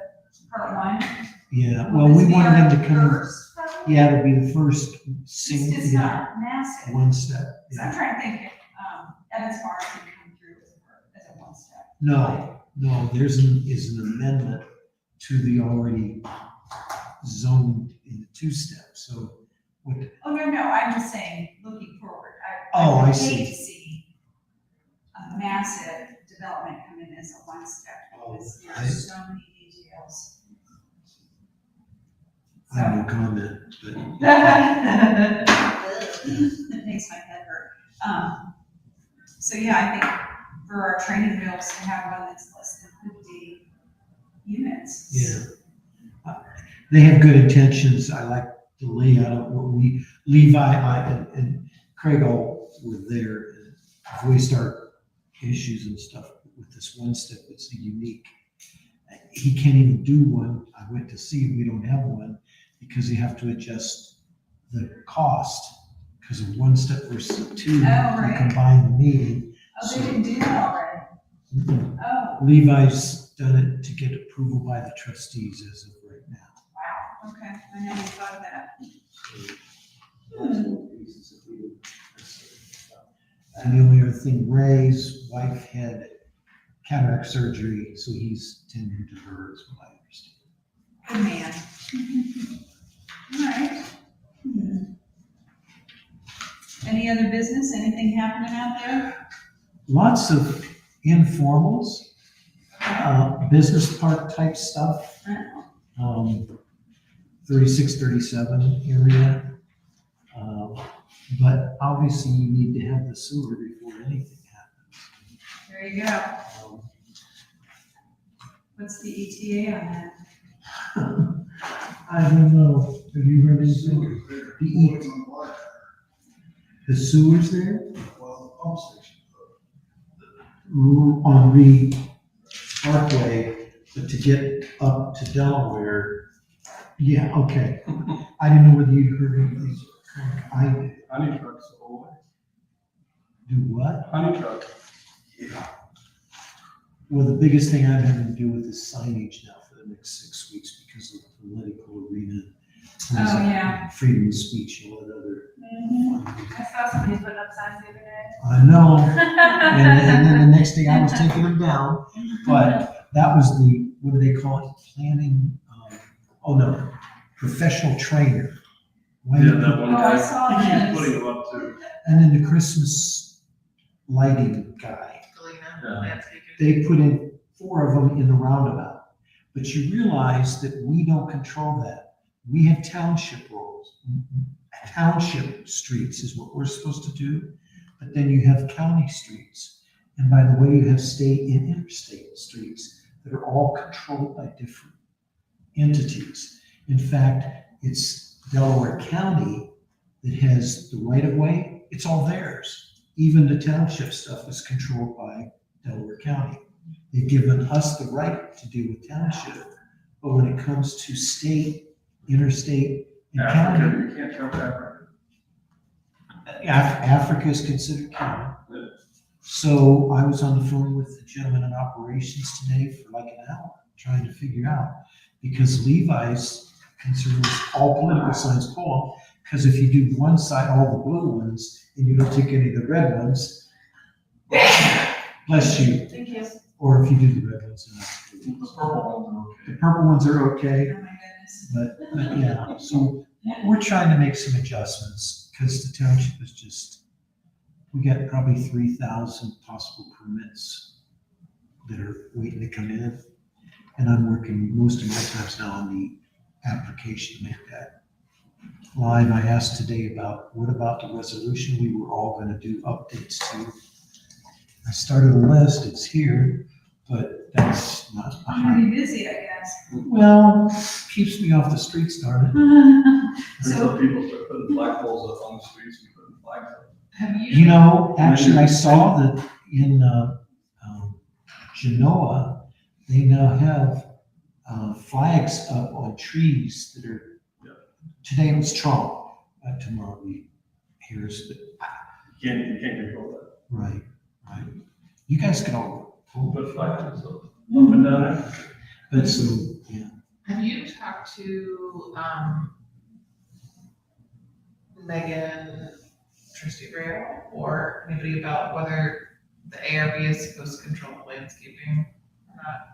part 1. Yeah, well, we wanted them to come in. First, probably? Yeah, it'll be the first single, It's not massive. one step. So I'm trying to think if, Evans Farm can come through as a 1-step. No, there's an amendment to the already zoned in the 2 steps. so what, Oh, no, I'm just saying, looking forward, Oh, I would see. hate to see a massive development come in as a one-step, because I- there's so many details. I have no comment, but. It makes my head hurt. So yeah, I think for our training bills to have one that's less than 50 units. Yeah. They have good intentions. I like the layout of what Levi and Craig all were there. And voiced our issues and stuff with this one step. It's a unique. He can't even do one. I went to see, we don't have one because you have to adjust the cost because of one step versus two. Oh, right. You combine the meeting. Oh, they didn't do that already? Mhm. Oh, Levi's done it to get approval by the trustees as of right now. wow, okay, I never thought of that. And the only other thing, Ray's wife had cataract surgery, so he's tending to her, is what I understand. Good man. All right. Any other business, anything happening out there? Lots of informals, business park type stuff. 3637 area. But obviously you need to have the sewer before anything happens. There you go. What's the ETA on that? I don't know, have you heard anything? The sewer's there? Well, the pump station. On Reed Parkway, but to get up to Delaware, yeah, okay. I didn't know whether you heard anything. I did. Honey trucks the whole way. Do what? Honey truck. Yeah. Well, the biggest thing I'm having to do with is signage now for the next 6 weeks because of the political arena. Oh, yeah. Freedom of speech and all that other. I saw somebody putting up signs the other day. I know. And then the next day I was taking them down, but that was the, what do they call it? Planning, oh no, professional trainer. Why Yeah, you that put- one Oh, I guy, saw he that. keeps putting them up too. And then the Christmas lighting guy, Galena, landscaping. they put in 4 of them in the roundabout. But you realize that we don't control that. We have township roads. Township streets is what we're supposed to do, but then you have county streets. And by the way, you have state and interstate streets that are all controlled by different entities. In fact, it's Delaware County that has the right of way. It's all theirs. Even the township stuff is controlled by Delaware County. They've given us the right to deal with township, but when it comes to state, interstate, and county, Africa, you can't jump Africa. Africa is considered county. So I was on the phone with the gentleman in operations today for like an hour, trying to figure out, because Levi's considers all political signs pull, because if you do one side, all the blue ones, and you don't take any of the red ones, bless you. Thank you. Or if you do the red ones. The purple ones are okay. The purple ones are okay, Oh, my goodness. but yeah, so we're trying to make some adjustments, because the township is just, we got probably 3,000 possible permits that are waiting to come in. And I'm working most of my times now on the application to make that live. I asked today about, what about the resolution we were all gonna do updates to? I started a list, it's here, but that's not I'm gonna be busy, I guess. well, keeps me off the streets, darn it. Until people start putting flagpoles up on the streets and putting flags up. Have you? You know, actually, I saw that in Genoa, they now have flags up on trees that are, today it was Trump, tomorrow we here's, You can't control that. right. You guys can all, Put flags up and down there. but so, yeah. Have you talked to, Megan, Trustee Braille, or anybody about whether the ARB is supposed to control the landscaping or not?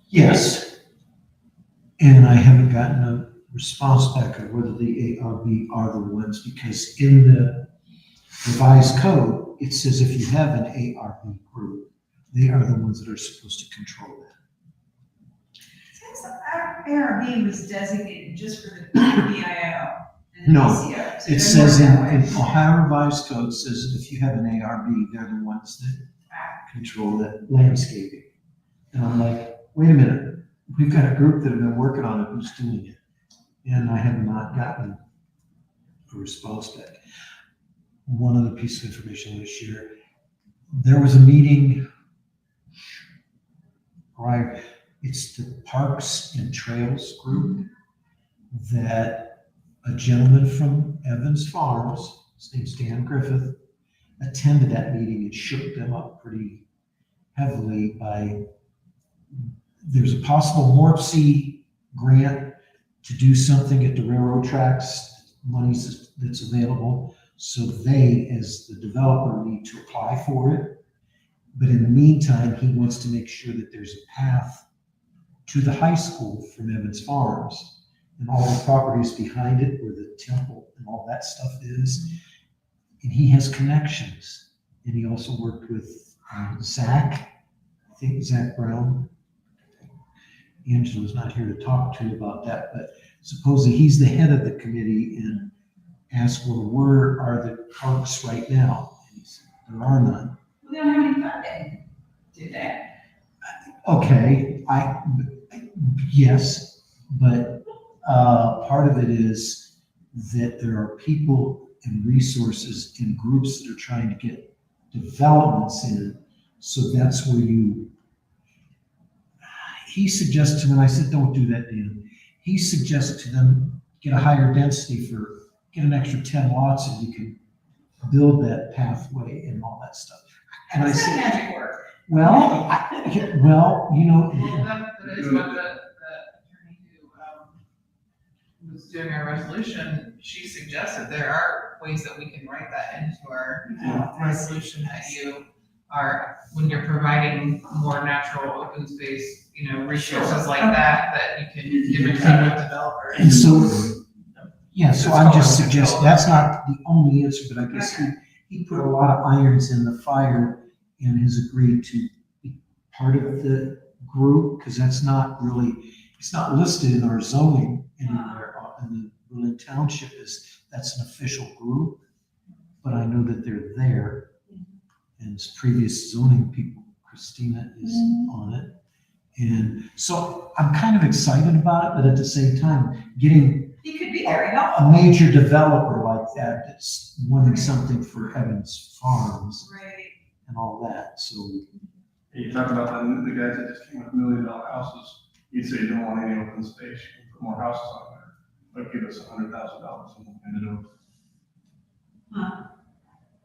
Yes. And I haven't gotten a response back on whether the ARB are the ones, because in the revised code, it says if you have an ARB group, they are the ones that are supposed to control that. Since our ARB was designated just for the BIO and the No, BCO. so It doesn't says work in, that way. in Ohio Revised Code says that if you have an ARB, they're the ones that control that landscaping. And I'm like, wait a minute, we've got a group that have been working on it, who's doing it? And I have not gotten a response back. One other piece of information I want to share. There was a meeting, right, it's the Parks and Trails group, that a gentleman from Evans Farms, his name's Dan Griffith, attended that meeting and shook them up pretty heavily by, there's a possible MORPC grant to do something at the railroad tracks, monies that's available. So they, as the developer, need to apply for it. But in the meantime, he wants to make sure that there's a path to the high school from Evans Farms and all the properties behind it where the temple and all that stuff is. And he has connections. And he also worked with Zach, I think Zach Brown. Angela's not here to talk to you about that, but supposedly he's the head of the committee and asked, well, where are the parks right now? And he said, there are none. Well, they don't have any funding to do that. Okay, yes, but part of it is that there are people and resources and groups that are trying to get developments in. So that's where he suggested to them, and I said, don't do that, Dan. He suggested to them, get a higher density get an extra 10 lots and you can build that pathway and all that stuff. And I How's said, that magic work? well, well, you know. Well, that is what the attorney who was doing our resolution, she suggested there are ways that we can write that into our resolution that you are, when you're providing more natural open space, you know, resources like that you can give it to with developers. And so, yeah, so I'm just suggesting, that's not the only answer, but I guess he put a lot of irons in the fire and has agreed to be part of the group, because that's not really, it's not listed in our zoning anywhere in the Berlin Township that's an official group, but I know that they're there. And as previous zoning people, Christina is on it. And so I'm kind of excited about it, but at the same time, getting He could be very a helpful. major developer like that that's wanting something for Evans Farms Right. and all that, so. You talk about the guys that just came with $1 million houses, you'd say you don't want any open space, you can put more houses on there. But give us $100,000 and we'll hand it over. Huh.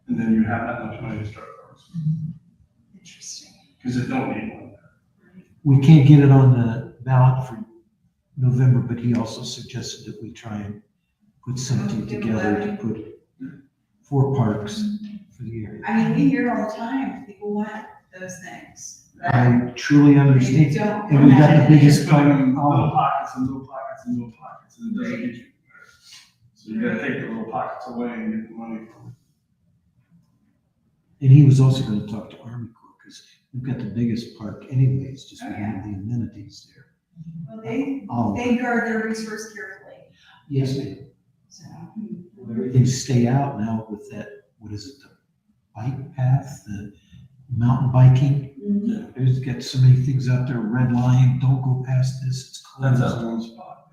And then you have that much money to start parks, Interesting. because it don't need one. We can't get it on the ballot for November, but he also suggested that we try and put something together to put 4 parks for the area. I mean, we hear all the time, people want those things. I truly understand, They don't and we've got the have biggest It's putting problem. them in little pockets and little pockets and little pockets, and it doesn't get you there. So you gotta take the little pockets away and get the money from And he was also gonna talk to Army Corps, because we've got the biggest park anyways, just we have the amenities there. Well, they Oh. guard their resource carefully, Yes, ma'am. so. Everything's stay out now with that, what is it, the bike path, the mountain biking. There's got so many things out there, red line, don't go past this, it's closed. That's that one spot.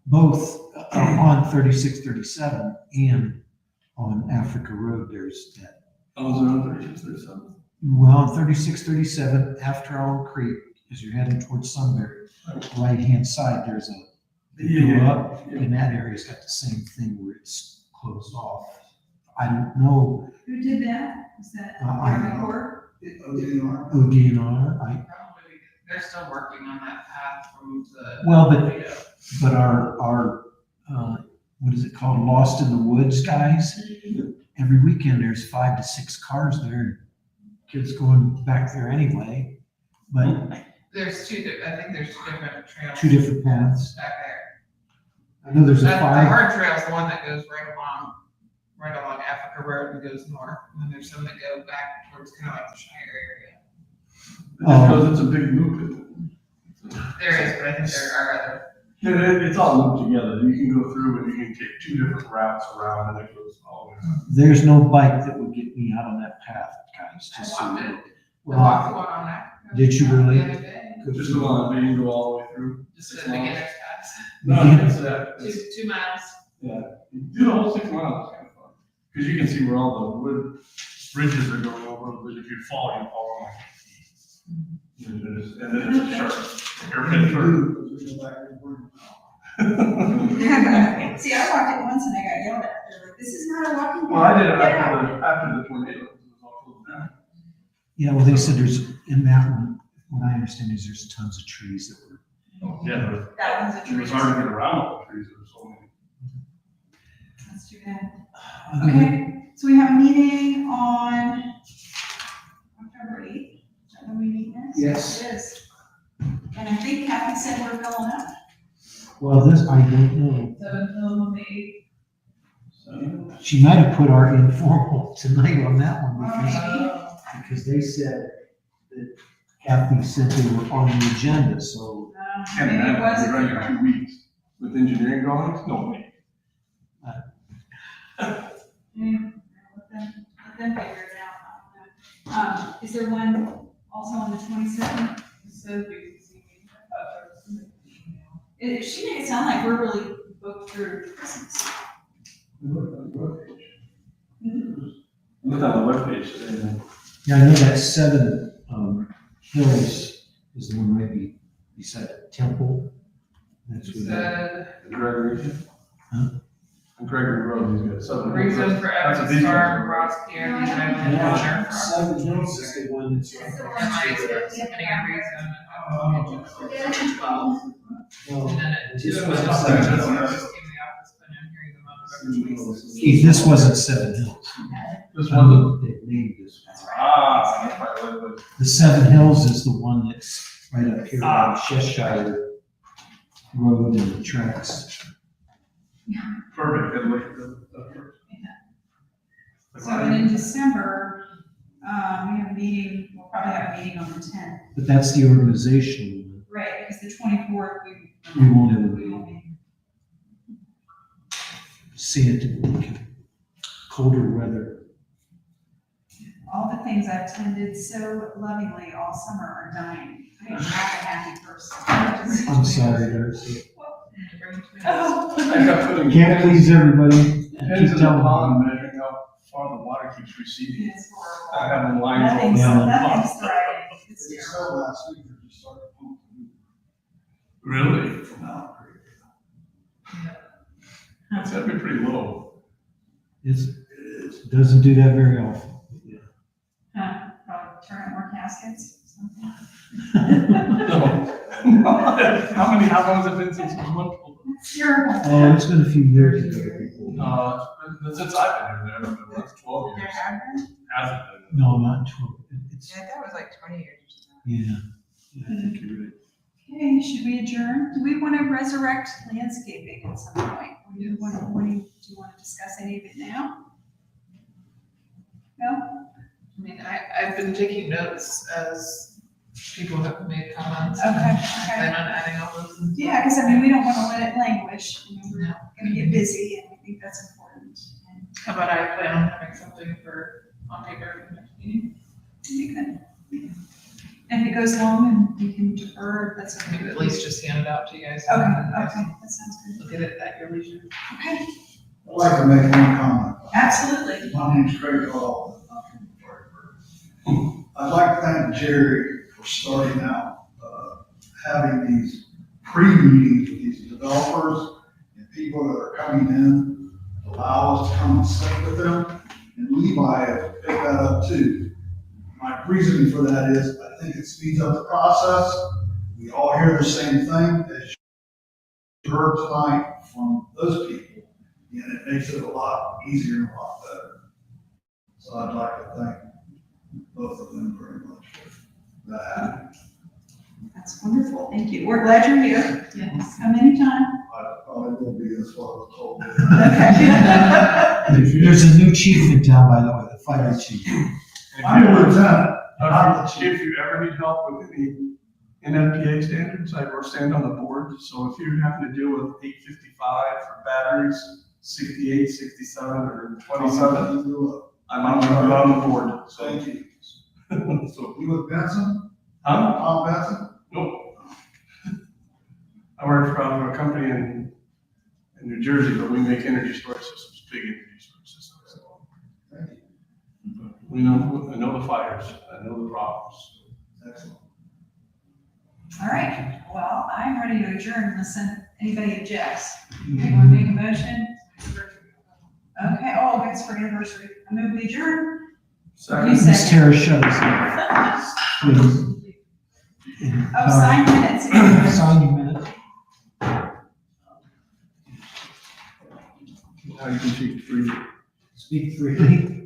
Both on 36, 37 and on Africa Road, there's that. Oh, is it on 36, 37? Well, on 36, 37, after Owl Creek, as you're heading towards Sunbury, right-hand side, there's a, you go up, and that area's got the same thing where it's closed off. I don't know, Who did that? Was that I Army don't know. Corps? ODNR, Probably, they're still working on that path from the. Well, but our, what is it called, Lost in the Woods guys? Every weekend, there's 5 to 6 cars there, kids going back there anyway, but There's I think there's 2 different trails. 2 different paths. Back there. I know there's a The 5, hard trail is the one that goes right along Africa Road and goes north, and then there's some that go back towards kind of like the Shire area. Because it's a big loop, isn't it? There is, but I think there are other. Yeah, it's all looped together. You can go through and you can take 2 different routes around and it goes all the way. there's no bike that would get me out on that path, guys, just so I you know. walked the one Well, on Africa. did you really? The other day, Just the one that you go all the way through. just the beginner's pass, No, it's that. 2 miles. Yeah, do the whole 6 miles, it's kind of fun. Because you can see where all the wood bridges are going over, but if you fall, you fall on like. And then it's a sharp, hairpin turn. See, I walked it once and I got yelled at. They're like, this is not a walking path. Well, I did it Get out." after the tornado, it was all closed down. Yeah, well, they said there's, in that one, what I understand is there's tons of trees that were. Yeah, That one's a but tree. it was hard to get around all the trees, there were so many. That's too bad. Okay, so we have a meeting on October 8th. Is that when we meet next? Yes. It is. And I think Kathy said we're filling up. Well, this, I don't know. 7 till on the 8th. She might have put our informal tonight on that one Maybe. because they said that Kathy said they were on the agenda, so. Can't Maybe it imagine, was. we're running 2 weeks with engineering drawings, no way. Let them figure it out. Is there one also on the 27th? She made it sound like we're really booked through Christmas. Look on the webpage. Look on the webpage today. Yeah, I know that 7 Hills is the one right beside Temple. That's where that. The Gregory. Huh? On Gregory Road, he's got something. reason for That's what Evans these Farm, guys Ross Pierre, these are the water from. 7 Hills is the one that's. And then at 2 This of wasn't us, 7 just came Hills. to the office, but I'm hearing them on November 26th. Keith, this wasn't 7 Hills. This wasn't. They named this. Ah, that's probably what it was. The 7 Hills is the one that's right up here on Cheshire Road and the tracks. Perfect, good look at that first. So then in December, we have a meeting, we'll probably have a meeting on the 10th. But that's the organization. Right, because the 24th, We won't have we a won't be. Santa, colder weather. All the things I've tended so lovingly all summer are dying. I am not a happy person. I'm sorry, Darcy. Oh. I got put in. Can't please everybody. Pens Keep in the telling pond them. measuring how far the water keeps receding. It's I horrible. have the lines all Nothing's, down the nothing's pond. thriving. It's They terrible. started last week, they just started pumping. Really? Now, That's gotta be pretty low. It doesn't do that very often. Huh, probably turn out more caskets, something. How long has it been since it was wonderful? It's terrible. Oh, it's been a few years ago. It's been since I've been here, but that's 12 There years. have been? Hasn't been. No, not 12. It's, Yeah, that was like 20 years. yeah. Yeah, I think you're right. Okay, should we adjourn? Do we want to resurrect landscaping at some point? Or do you want to discuss any of it now? No? I mean, I've been taking notes as people have made comments. Okay, I okay. plan on adding all those. in. Yeah, because I mean, we don't want to let it languish. You know, we're gonna get busy and we think that's important. And How about I plan on having something on paper for the next meeting? we can- And if it goes long and we can defer, that's I okay. could at least just hand it out to you guys. Okay, and you guys okay, that sounds good. Look at it at your leisure. Okay, I'd like to make one comment. absolutely. My name's Craig Hall. I'm from Parkersburg. I'd like to thank Jerry for starting out, having these pre-meetings with these developers and people that are coming in, allow us to come and sit with them. And Levi has picked that up too. My reasoning for that is, I think it speeds up the process. We all hear the same thing as you heard tonight from those people, and it makes it a lot easier and a lot better. So I'd like to thank both of them very much for that. That's wonderful. Thank you. We're glad you're here. Yes. Come anytime. probably will be as far as cold. There's a new chief in town, by the way, the fire chief. I'm a lieutenant. If you ever need help with any NFPA standards, I stand on the board, so if you happen to deal with 855 for batteries, 68, 67, or 27, I'm on the board. So- Thank you. So, You with Benson? huh? Tom Benson? Nope. I work for a company in New Jersey, but we make energy storage systems, big energy storage systems. Thank you. I know the fires, I know the problems. Excellent. All right, well, I'm ready to adjourn unless anybody objects. Anyone make a motion? Okay, oh, it's for anniversary. I move we adjourn. You Miss second. Tara, shut us down, please. Oh, sign minutes. Sign your minutes. Now you can speak freely. Speak freely.